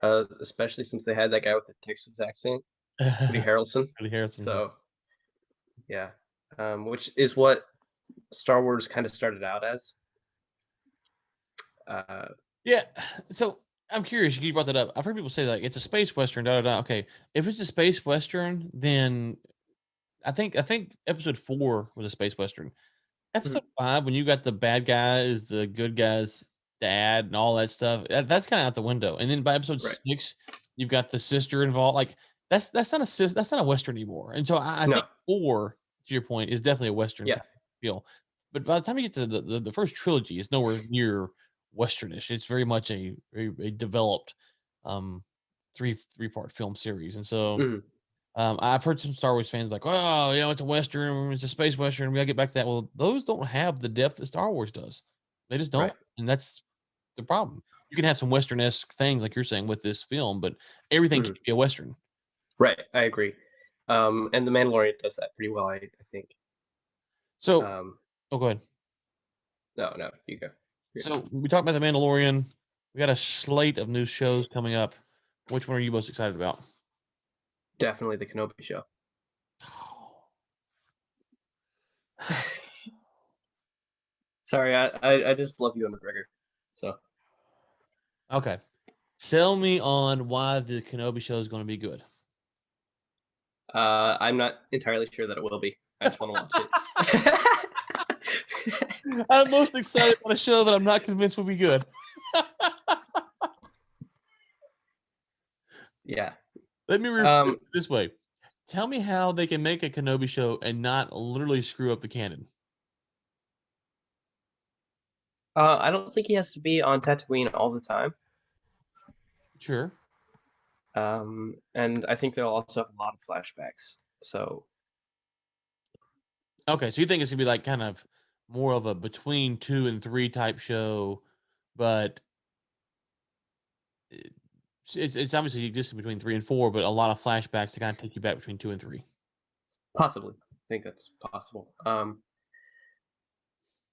especially since they had that guy with the Texas accent, Woody Harrelson. Woody Harrelson's So, yeah, which is what Star Wars kinda started out as. Uh, Yeah. So I'm curious. You brought that up. I've heard people say like it's a space western. Da da da. Okay, if it's a space western, then I think episode 4 was a space western. mhm, Episode 5, when you got the bad guy is the good guy's dad and all that stuff, that's kinda out the window, and then by episode right. 6, you've got the sister involved, like, that's not a Western anymore, and so I think No. 4, to your point, is definitely a Western Yeah. kind of feel, but by the time you get to the first trilogy, it's nowhere near Westernish, it's very much a developed, um, three-part film series, and so Mhm, I've heard some Star Wars fans like, "Oh, it's a western, it's a space western. We gotta get back to that." Well, those don't have the depth that Star Wars does. They just don't, right. and that's the problem. You can have some western-esque things, like you're saying, with this film, but everything Mhm, can't be a western. right, I agree. And The Mandalorian does that pretty well, I think. So, Um, oh, go ahead. no, no, you go. You're good. So we talked about the Mandalorian. We got a slate of new shows coming up. Which one are you most excited about? Definitely The Kenobi Show. Sorry, I just love Ewan McGregor. So, Okay, sell me on why the Kenobi show is going to be good. I'm not entirely sure that it will be. I just wanna watch it. I'm most excited about a show that I'm not convinced will be good. Yeah. Let me rephrase it Um, this way. Tell me how they can make a Kenobi show and not literally screw up the canon. I don't think he has to be on Tatooine all the time. Sure. And I think they'll also have a lot of flashbacks. So, Okay, so you think it's gonna be like kind of more of a between 2 and 3 type show, but it's obviously existing between 3 and 4, but a lot of flashbacks to kinda take you back between 2 and 3. possibly. I think that's possible.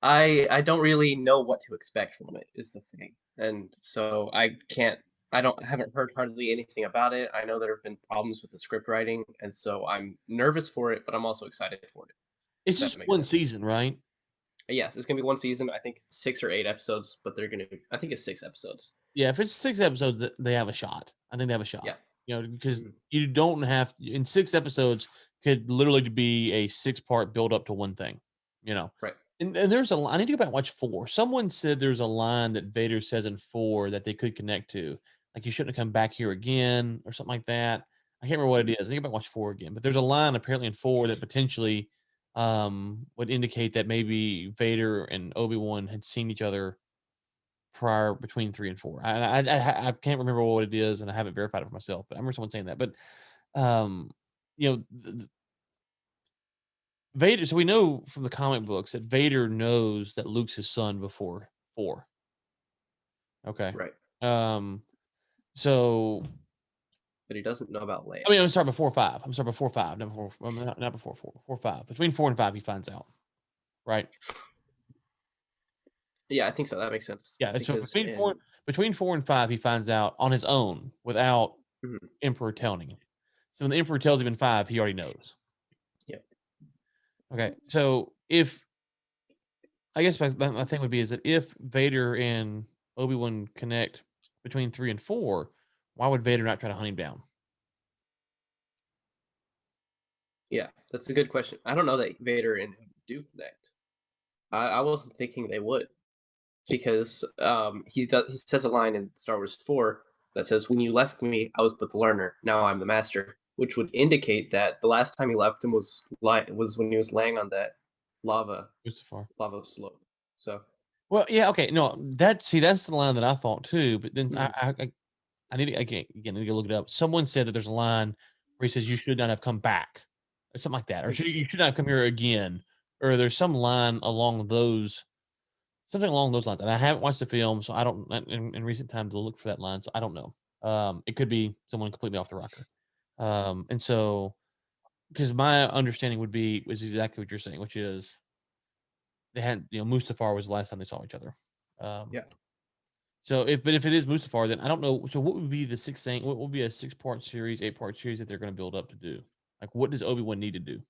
I don't really know what to expect from it is the thing, and so I don't haven't heard hardly anything about it. I know there have been problems with the script writing, and so I'm nervous for it, but I'm also excited for it, It's if that just makes one sense. season, right? Yes, it's gonna be 1 season, I think 6 or 8 episodes, but I think it's 6 episodes. Yeah, if it's 6 episodes, th they have a shot. I think they have a Yeah. shot. Because Mhm. you don't have in 6 episodes could literally be a 6-part build up to one thing, you know? Right. And there's a I need to go back and watch 4. Someone said there's a line that Vader says in 4 that they could connect to, like, "You shouldn't have come back here again," or something like that. I can't remember what Mhm. it is. I need to go back and watch 4 again, but there's a line apparently in 4 that potentially, would indicate that maybe Vader and Obi-Wan had seen each other prior between 3 and 4. I can't remember what it is, and I haven't verified it for myself, but I remember someone saying that. But, um, Vader so we know from the comic books that Vader knows that Luke's his son before 4, okay? Right. Um, so But he doesn't know about I Leia. mean, I'm sorry, before 5. I'm sorry, before 5, not before not before 4, before 5. Between 4 and 5, he finds out, right? Yeah, I think so, that makes sense, Yeah, so because in between 4 and 5, he finds out on his own without mhm, Emperor telling him. So when the Emperor tells him in 5, he already knows. yeah. Okay, so if I guess my thing would be is that if Vader and Obi-Wan connect between 3 and 4, why would Vader not try to hunt him down? Yeah, that's a good question. I don't know that Vader and him do connect. I wasn't thinking they would. because he says a line in Star Wars 4 that says, "When you left me, I was but the learner. Now I'm the master," which would indicate that the last time he left him was when he was laying on that lava Mustafar. lava slope. So, Well, yeah, okay, no, that's the line that I thought too, but then mhm, I need to again, I need to go look it up. Someone said that there's a line where he says, "You should not have come back," or something like that, or "You interesting. should not have come here again," or there's some line along those something along those lines, and I haven't watched the film, so I don't in recent time to look for that line, so I don't know. It could be someone completely off the rocker. And so because my understanding was exactly what you're saying, which is they had, Mustafar was the last time they saw each other. Um, Yeah. so if it is Mustafar, then I don't know. So what would be the sixth thing? What will be a 6-part series, 8-part series that they're going to build up to do? Like, what does Obi-Wan need to do?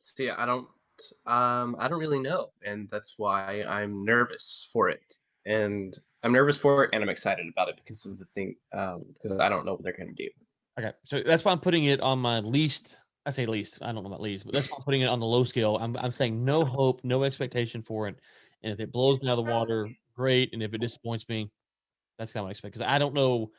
See, I don't really know, and that's why I'm nervous for it. And I'm nervous for it, and I'm excited about it because of the thing, because I don't know what they're gonna do. Okay, so that's why I'm putting it on my least. I say least. I don't know about least, but that's why I'm putting it on the low scale. I'm saying no hope, no expectation for it, and if it blows me out of the water, great. And if it disappoints me, that's kind of what I expect because I don't know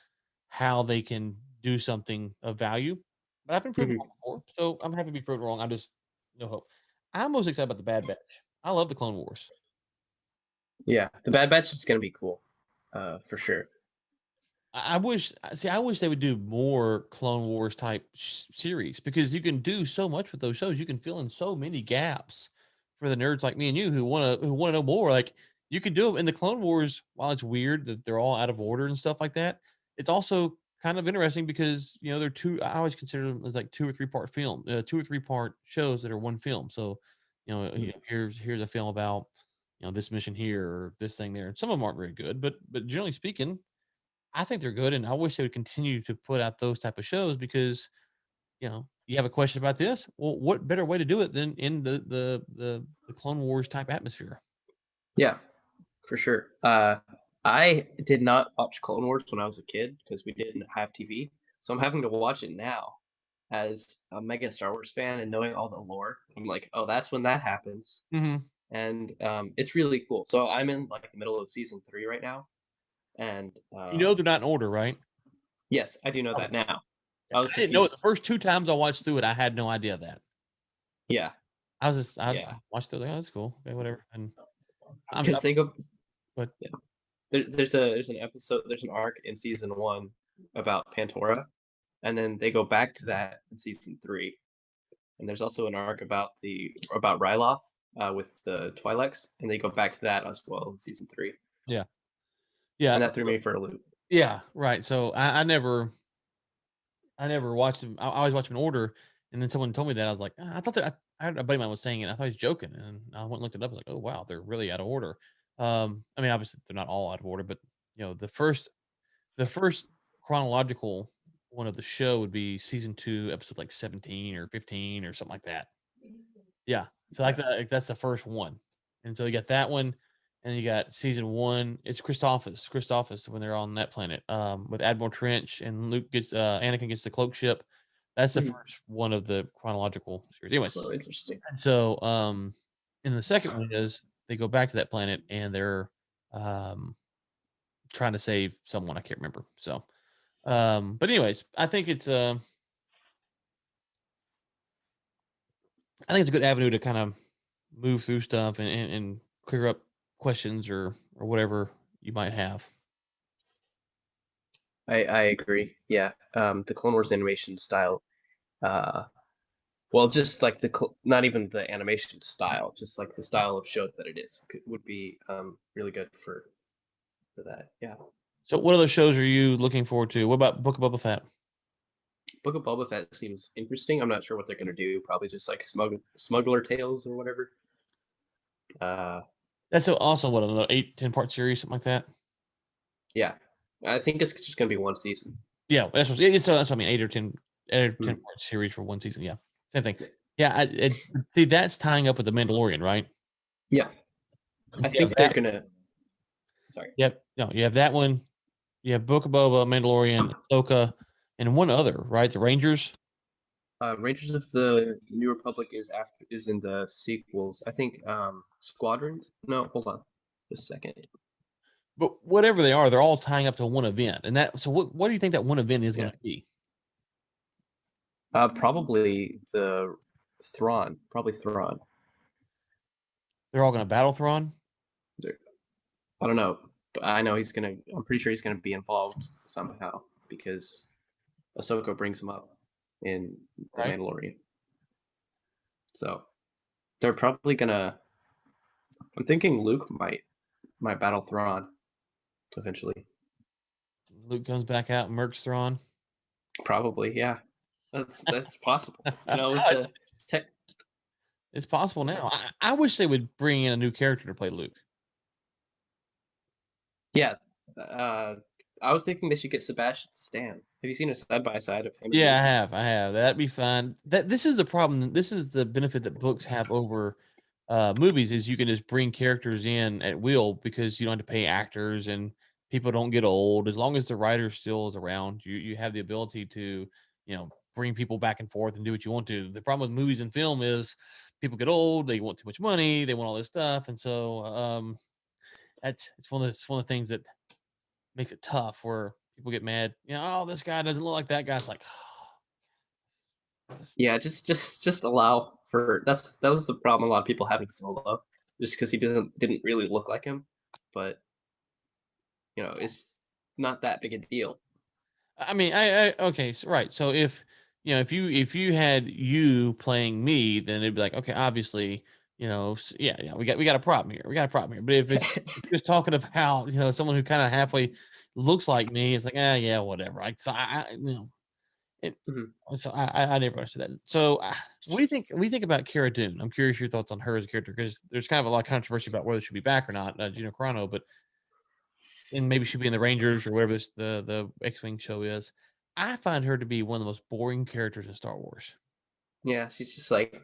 how they can do something of value. But I've been proven Mhm. wrong before, so I'm happy to be proven wrong. I'm just no hope. I'm most excited about the Bad Batch. I love the Clone Wars. Yeah, the Bad Batch is gonna be cool, for sure. I wish I wish they would do more Clone Wars type series because you can do so much with those shows. You can fill in so many gaps for the nerds like me and you who wanna know more. Like, you could do it in the Clone Wars. While it's weird that they're all out of order and stuff like that, it's also kind of interesting because, they're 2 I always consider them as, like, 2 or 3-part 2 or 3-part shows that are 1 film. So, Mm. here's a film about, this mission here or this thing there. And some of them aren't very good, but generally speaking, I think they're good, and I wish they would continue to put out those type of shows because, you have a question about this? Well, what better way to do it than in the Clone Wars type atmosphere? Yeah, for sure. I did not watch Clone Wars when I was a kid because we didn't have TV, so I'm having to watch it now as a mega Star Wars fan and knowing all the lore. I'm like, "Oh, that's when that happens." Mhm. And, it's really cool. So I'm in, like, the middle of season 3 right now, and, They're not in order, right? yes, I do know Okay. that now. Yeah, I was I didn't know it the confused. first 2 times I watched through it, I had no idea that. Yeah, I just yeah, watched it, like, "Oh, that's cool. Okay, whatever." And I'm because they go but yeah. There's an episode there's an arc in season 1 about Pantora, and then they go back to that in season 3. And there's also an arc about Ryloth, with the Twi'leks, and they go back to that as well in season 3, yeah. Yeah, and that threw me for a loop. yeah, right, so I never watched them. I always watch them in order, and then someone told me that, I was like, "Ah," I thought that I heard a buddy of mine was saying it, I thought he was joking, and I went and looked it up, I was like, "Oh, wow, they're really out of order." I mean, obviously, they're not all out of order, but, the first chronological one of the show would be season 2, episode, like, 17 or 15 or something like that. Yeah, so, Yeah. like, that's the first one, and so you got that one, and you got season 1, it's Christophsis when they're on that planet, with Admiral Trench and Anakin gets the cloak ship. That's the Mhm. first one of the chronological series. Anyway, Oh, interesting. and so, and the second one is they go back to that planet and they're, um, trying to save someone, I can't remember, so, but anyways, I think it's a good avenue to kind of move through stuff and clear up questions or whatever you might have. I agree. Yeah. The Clone Wars animation style, uh, well, just like not even the animation style, just like the style of show that it is would be really good for that. Yeah. So what other shows are you looking forward to? What about Book of Boba Fett? Book of Boba Fett seems interesting. I'm not sure what they're gonna do. Probably just like smuggler tales or whatever. Uh, That's also what, another 8, 10-part series, something like that? yeah. I think it's just gonna be one season. Yeah, that's what I mean, 8 or 10 Mm. part series for 1 season, yeah. Same thing. Yeah, see, that's tying up with The Mandalorian, right? Yeah. And I so you have think they're that gonna. Sorry. yep, no, you have that one, you have Book of Boba, Mandalorian, Ahsoka, and one other, right? The Rangers? Rangers of the New Republic is in the sequels. I think Squadrons. No, hold on, just a second. But whatever they are, they're all tying up to one event. And that so what do you think that one event is Yeah, gonna be? probably the Thrawn. Probably Thrawn. They're all gonna battle Thrawn? There- I don't know, but I know he's gonna. I'm pretty sure he's gonna be involved somehow because Ahsoka brings him up in the Right? Mandalorian. So they're probably gonna. I'm thinking Luke might battle Thrawn eventually. Luke comes back out and murks Thrawn. Probably, yeah. That's possible. You know, with the tech. It's possible now. I wish they would bring in a new character to play Luke. Yeah. Uh, I was thinking they should get Sebastian Stan. Have you seen a side by side of him and Yeah, Luke? I have. That'd be fun. This is the problem. This is the benefit that books have over movies is you can just bring characters in at will because you don't have to pay actors and people don't get old. As long as the writer still is around, you have the ability to, bring people back and forth and do what you want to. The problem with movies and film is people get old, they want too much money, they want all this stuff. And so that's it's one of the things that makes it tough where people get mad, oh, this guy doesn't look like that guy. It's like, Yeah, just allow for that was the problem a lot of people had with Solo, just because he didn't really look like him, but it's not that big a deal. I mean, I okay, so right. So if you had you playing me, then it'd be like, okay, obviously, yeah, we got a problem here. We got a problem here. But if you're talking about, someone who kind of halfway looks like me, it's like, yeah, whatever. Like, so it, Mhm. so I never understood that. So, what do you think about Cara Dune? I'm curious your thoughts on her as a character because there's kind of a lot of controversy about whether she'll be back or not, Gina Carano, but and maybe she'd be in the Rangers or whatever the X-Wing show is. I find her to be one of the most boring characters in Star Wars. Yeah, she's just like,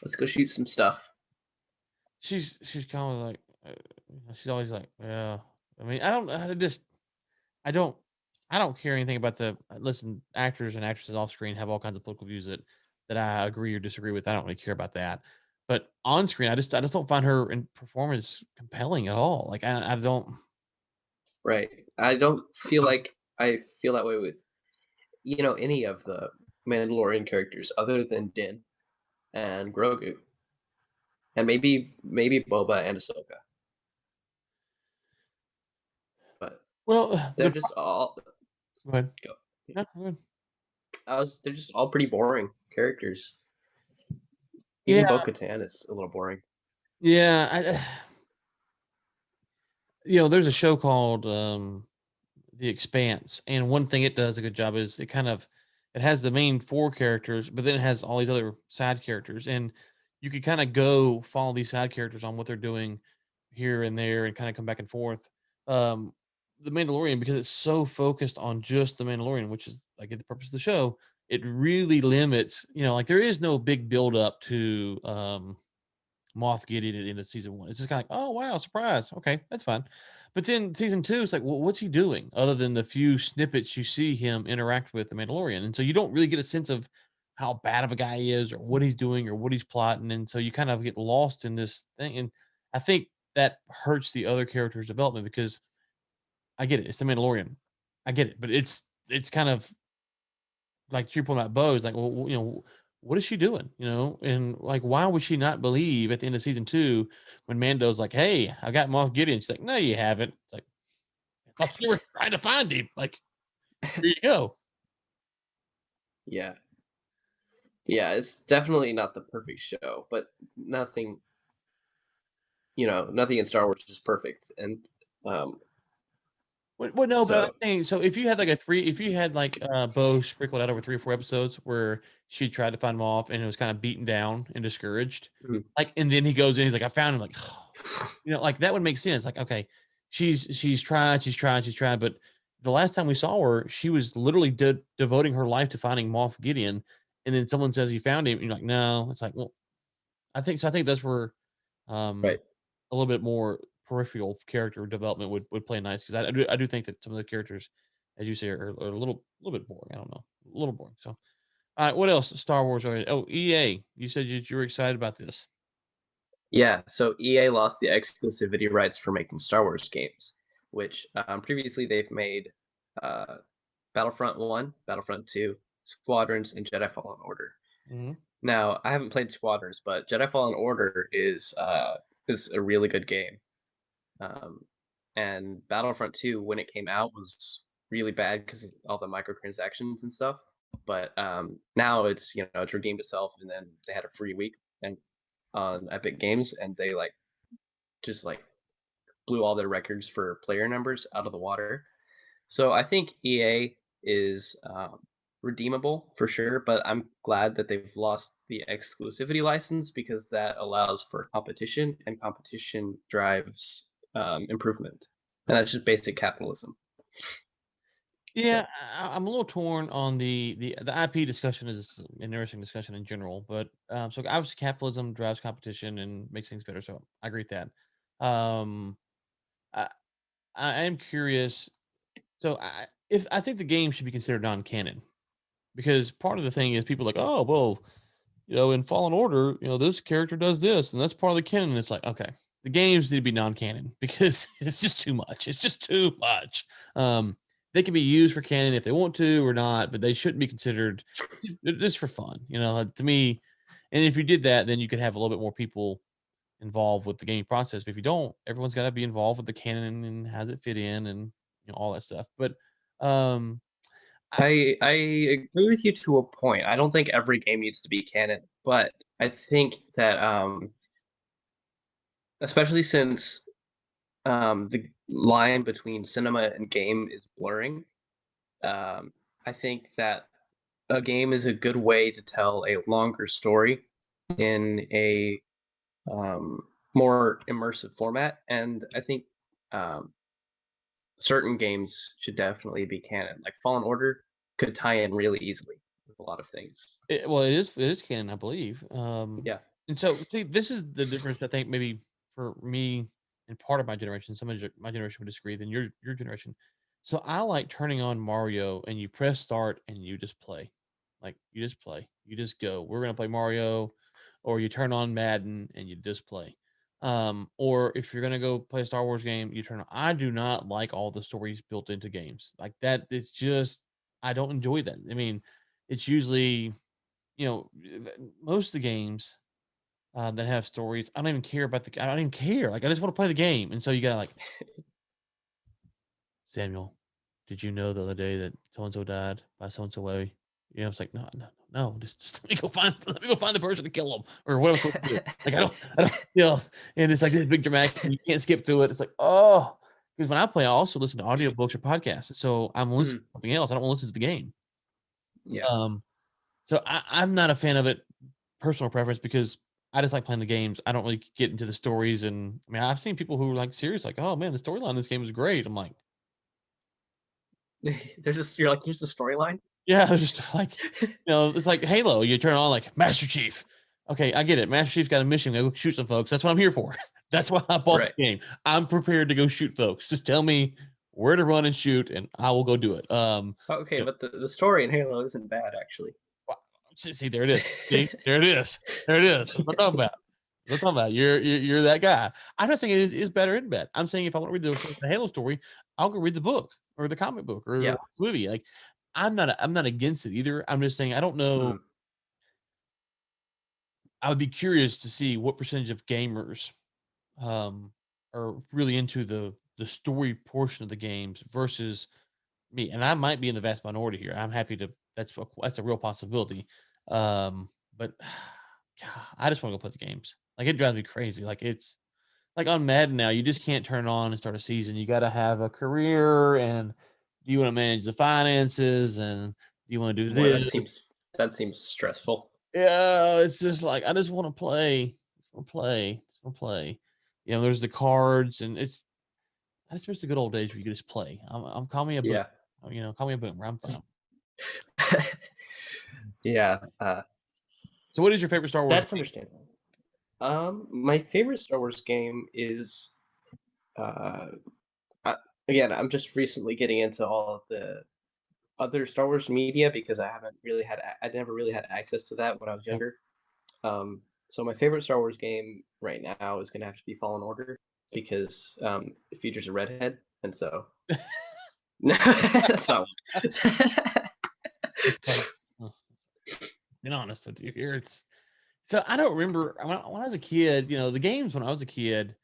let's go shoot some stuff. She's kind of like she's always like, yeah. I mean, I don't I don't care anything about the listen. Actors and actresses off screen have all kinds of political views that I agree or disagree with. I don't really care about that. But on screen, I just don't find her in performance compelling at all. Like I don't. Right. I don't feel like I feel that way with any of the Mandalorian characters other than Din and Grogu, and maybe Boba and Ahsoka, but Well, they're just all go ahead. go. No, go ahead. They're just all pretty boring characters. Yeah, Even Bo-Katan is a little boring. yeah. There's a show called The Expanse, and one thing it does a good job is it has the main four characters, but then it has all these other side characters, and you can kind of go follow these side characters on what they're doing here and there, and kind of come back and forth. Um, the Mandalorian, because it's so focused on just the Mandalorian, which is like the purpose of the show, it really limits. Like there is no big build up to Moth Gideon at the end of season one. It's just kind of like, oh wow, surprise. Okay, that's fine. But then season two, it's like, well, what's he doing other than the few snippets you see him interact with the Mandalorian? And so you don't really get a sense of how bad of a guy he is or what he's doing or what he's plotting. And so you kind of get lost in this thing. And I think that hurts the other characters' development because I get it, it's the Mandalorian. I get it, but it's kind of like to your point about Bo, is like, well, what is she doing? And like, why would she not believe at the end of season two when Mando's like, hey, I got Moff Gideon? She's like, no, you haven't. It's like, I thought you were trying to find him. Like, here you go. Yeah, yeah, it's definitely not the perfect show, but nothing in Star Wars is perfect, and um, Well, no, but I'm so saying, so if you had like Bo sprinkled out over 3 or 4 episodes where she tried to find him off and it was kind of beaten down and discouraged, mhm. like, and then he goes in, he's like, I found him, like, like that would make sense. Like, okay, she's tried, but the last time we saw her, she was literally devoting her life to finding Moff Gideon, and then someone says he found him, and you're like, no, it's like, well, I think so. I think that's where Right. a little bit more peripheral character development would play nice because I do think that some of the characters, as you say, are a little bit boring. I don't know, a little boring. So All right, what else? Star Wars related. Oh, EA. You said you were excited about this. Yeah, so EA lost the exclusivity rights for making Star Wars games, which previously they've made uh, Battlefront 1, Battlefront 2, Squadrons, and Jedi Fallen Order. Hmm. Now, I haven't played Squadrons, but Jedi Fallen Order is a really good game. Um, and Battlefront 2, when it came out, was really bad because of all the microtransactions and stuff. But now it's it's redeemed itself, and then they had a free week and on Epic Games, and they just blew all their records for player numbers out of the water. So I think EA is redeemable for sure, but I'm glad that they've lost the exclusivity license because that allows for competition, and competition drives improvement, and that's just basic capitalism. Yeah, So I'm a little torn on the IP discussion is an interesting discussion in general, but so obviously capitalism drives competition and makes things better. So I agree with that. Um, I, I am curious. So if I think the game should be considered non-canon because part of the thing is people are like, oh well, in Fallen Order, this character does this, and that's part of the canon. And it's like, okay, the games need to be non-canon because it's just too much. It's just too much. They can be used for canon if they want to or not, but they shouldn't be considered just for fun. To me, and if you did that, then you could have a little bit more people involved with the gaming process. But if you don't, everyone's got to be involved with the canon and has it fit in and all that stuff. But um, I, I agree with you to a point. I don't think every game needs to be canon, but I think that especially since the line between cinema and game is blurring. I think that a game is a good way to tell a longer story in a more immersive format, and I think um, certain games should definitely be canon. Like Fallen Order could tie in really easily with a lot of things. well, it is canon, I believe. Yeah. And so see, this is the difference. I think maybe for me and part of my generation, some of my generation would disagree than your generation. So I like turning on Mario and you press start and you just play, like you just play, you just go. We're gonna play Mario, or you turn on Madden and you just play. Or if you're gonna go play a Star Wars game, you turn on. I do not like all the stories built into games like that. It's just I don't enjoy that. I mean, it's usually most of the games that have stories, I don't even care about I don't even care. Like I just want to play the game, and so you gotta like Samuel. Did you know the other day that so and so died by so and so way? It's like no, no, no, no. Just let me go find the person to kill him or what I'm supposed to do. Like I don't, And it's like this big dramatic thing. You can't skip through it. It's like because when I play, I also listen to audiobooks or podcasts, so I'm listening Mhm. to something else. I don't want to listen to the game. Yeah. Um, so I'm not a fan of it. Personal preference because I just like playing the games. I don't really get into the stories, and I mean, I've seen people who are like serious, like, "Oh man, the storyline in this game is great." I'm like, There's just you're like, here's the storyline. "Yeah," they're just like, it's like Halo. You turn on like Master Chief. Okay, I get it. Master Chief's got a mission. Go shoot some folks. That's what I'm here for. That's why I bought the Right. game. I'm prepared to go shoot folks. Just tell me where to run and shoot, and I will go do it. Okay, You know, but the story in Halo isn't bad actually. wow, see, there it is. See, there it is. There it is. That's what I'm talking about. That's what I'm talking about. You're that guy. I'm not saying it is better in bed. I'm saying if I want to read the Halo story, I'll go read the book or the comic book or the Yeah. movie. Like I'm not against it either. I'm just saying I don't know. Mhm. I would be curious to see what percentage of gamers um are really into the story portion of the games versus me. And I might be in the vast minority here. I'm happy to that's a real possibility. But God, I just want to go play the games. Like it drives me crazy. Like it's like on Madden now, you just can't turn on and start a season. You got to have a career, and do you want to manage the finances, and do you want to do Boy, this? that seems stressful. Yeah, it's just like I just want to play. Just want to play. Just want to play. There's the cards, and I just miss the good old days where you could just play. I'm call me a boom. Yeah. Call me a boomer. I'm fine. Yeah. So, what is your favorite Star Wars That's game? understandable. My favorite Star Wars game is uh, I, again. I'm just recently getting into all of the other Star Wars media because I never really had access to that when I was Yeah. younger. So my favorite Star Wars game right now is gonna have to be Fallen Order because it features a redhead, and so that's not. It's funny. Oh, being honest with you here, it's so I don't remember when I was a kid. The games when I was a kid.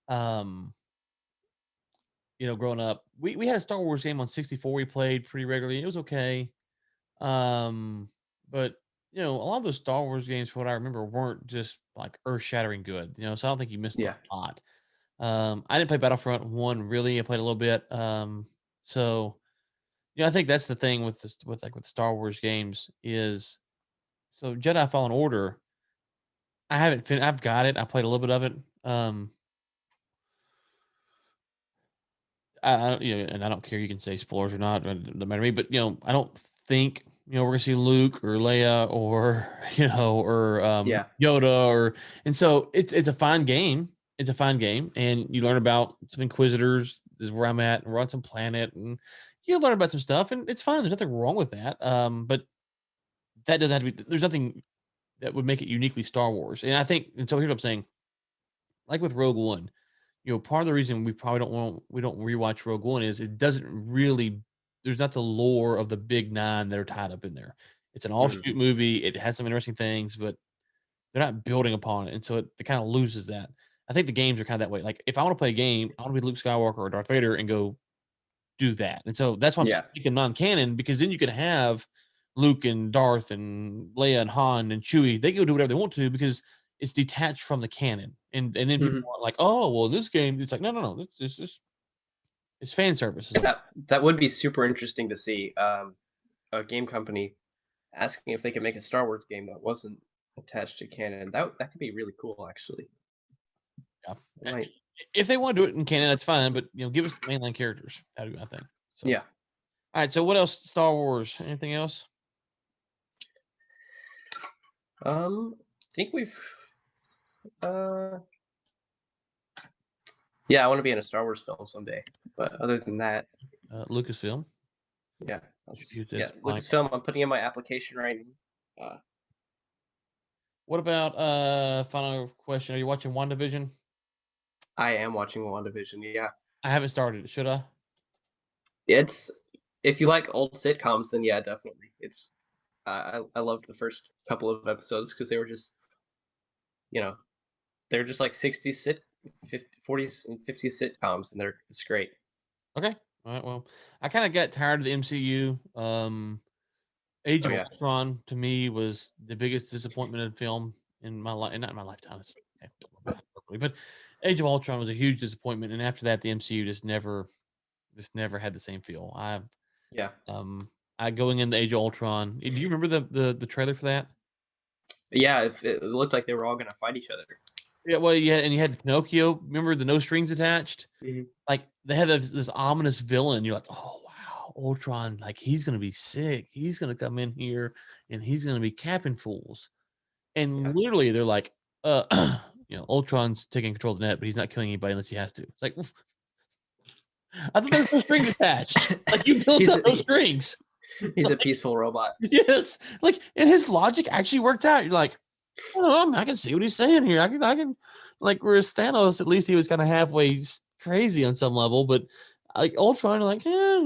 Um, growing up, we had a Star Wars game on 64 we played pretty regularly. It was okay. Um, but a lot of those Star Wars games, from what I remember, weren't just like earth shattering good. So I don't think you missed a Yeah. lot. I didn't play Battlefront 1 really. I played a little bit. So I think that's the thing with this with Star Wars games is so Jedi Fallen Order. I haven't I've got it. I played a little bit of it. And I don't care. You can say spoilers or not. It doesn't matter to me. But I don't think we're gonna see Luke or Leia or Yeah. Yoda and so it's a fine game. It's a fine game, and you learn about some Inquisitors. This is where I'm at, and we're on some planet, and you learn about some stuff, and it's fine. There's nothing wrong with that. But that doesn't have to be. There's nothing that would make it uniquely Star Wars. And I think, and so here's what I'm saying. Like with Rogue One, part of the reason we don't rewatch Rogue One is it doesn't really there's not the lore of the big nine that are tied up in there. It's an Mhm. offshoot movie. It has some interesting things, but they're not building upon it, and so it kind of loses that. I think the games are kind of that way. Like if I want to play a game, I want to be Luke Skywalker or Darth Vader and go do that. And so that's why I'm Yeah. making non-canon because then you can have Luke and Darth and Leia and Han and Chewie. They can go do whatever they want to because it's detached from the canon. And then people Mhm. are like, oh, well, this game, it's like, no, no, no. It's just it's fan service. Is all. That would be super interesting to see, a game company asking if they could make a Star Wars game that wasn't attached to canon. That could be really cool, actually. Yeah. I might. If they want to do it in canon, that's fine. But give us the mainline characters. That'd be my thing. So all Yeah. right. So what else? Star Wars. Anything else? I think we've. Uh, yeah, I want to be in a Star Wars film someday. But other than that, Lucasfilm. yeah, You did yeah, like. Lucasfilm. I'm putting in my application right now. What about final question? Are you watching WandaVision? I am watching WandaVision. Yeah, I haven't started. Should I? it's if you like old sitcoms, then yeah, definitely. It's I loved the first couple of episodes because they were just you know they're just like 60s 50, 40s and 50s sitcoms, and it's great. Okay. All right. Well, I kind of got tired of the MCU. Age Oh of yeah, Ultron to me was the biggest disappointment in film in my life, not in my lifetime. It's okay, but Age of Ultron was a huge disappointment, and after that, the MCU just never had the same feel. yeah, Um, I going into Age of Ultron. Do you remember the trailer for that? yeah. If it looked like they were all gonna fight each other. Yeah. Well, yeah, and you had Pinocchio. Remember the no strings attached? Mhm. Like they had this ominous villain. You're like, oh wow, Ultron, like he's gonna be sick. He's gonna come in here and he's gonna be capping fools. And Yeah, literally, they're like, Ultron's taking control of the net, but he's not killing anybody unless he has to. It's like, I thought there was no strings attached. Like you built he's up those strings. he's a peaceful robot. Yes, like, and his logic actually worked out. You're like, oh, I can see what he's saying here. I can, like, whereas Thanos, at least he was kind of halfway crazy on some level, but like Ultron, like, yeah,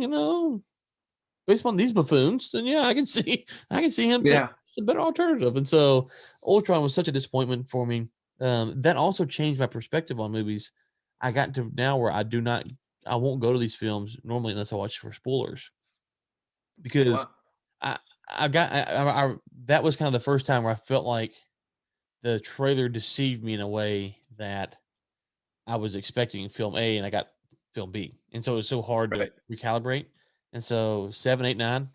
based on these buffoons, then yeah, I can see him think Yeah, it's a better alternative. And so Ultron was such a disappointment for me. That also changed my perspective on movies. I got to now where I won't go to these films normally unless I watch for spoilers because wow, I, that was kind of the first time where I felt like the trailer deceived me in a way that I was expecting film A and I got film B. And so it was so hard to right. recalibrate. And so 7, 8, 9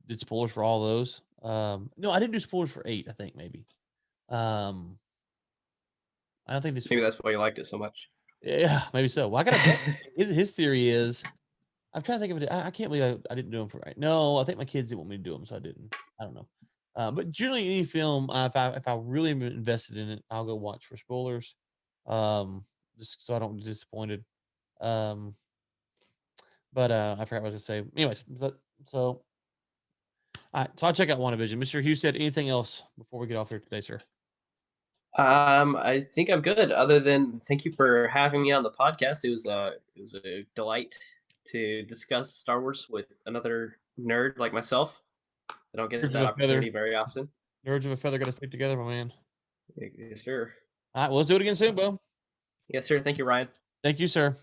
did spoilers for all those. No, I didn't do spoilers for 8, I think maybe. Um, I don't think this Maybe that's why you liked it so much. yeah, maybe so. Well, I got a brother. His theory is I'm trying to think of it. I can't believe I didn't do them for right. No, I think my kids didn't want me to do them, so I didn't. I don't know. But generally, any film, if I really am invested in it, I'll go watch for spoilers, um, just so I don't get disappointed. Um, but I forgot what I was gonna say. Anyways, so All right, so I'll check out WandaVision. Mr. Hughes said anything else before we get off here today, sir? I think I'm good. Other than thank you for having me on the podcast. It was a delight to discuss Star Wars with another nerd like myself. I don't get Birds of that a feather, opportunity very often. birds of a feather got to stick together, my man. Yes, sir. All right, well, let's do it again soon, Bo. Yes, sir. Thank you, Ryan. Thank you, sir.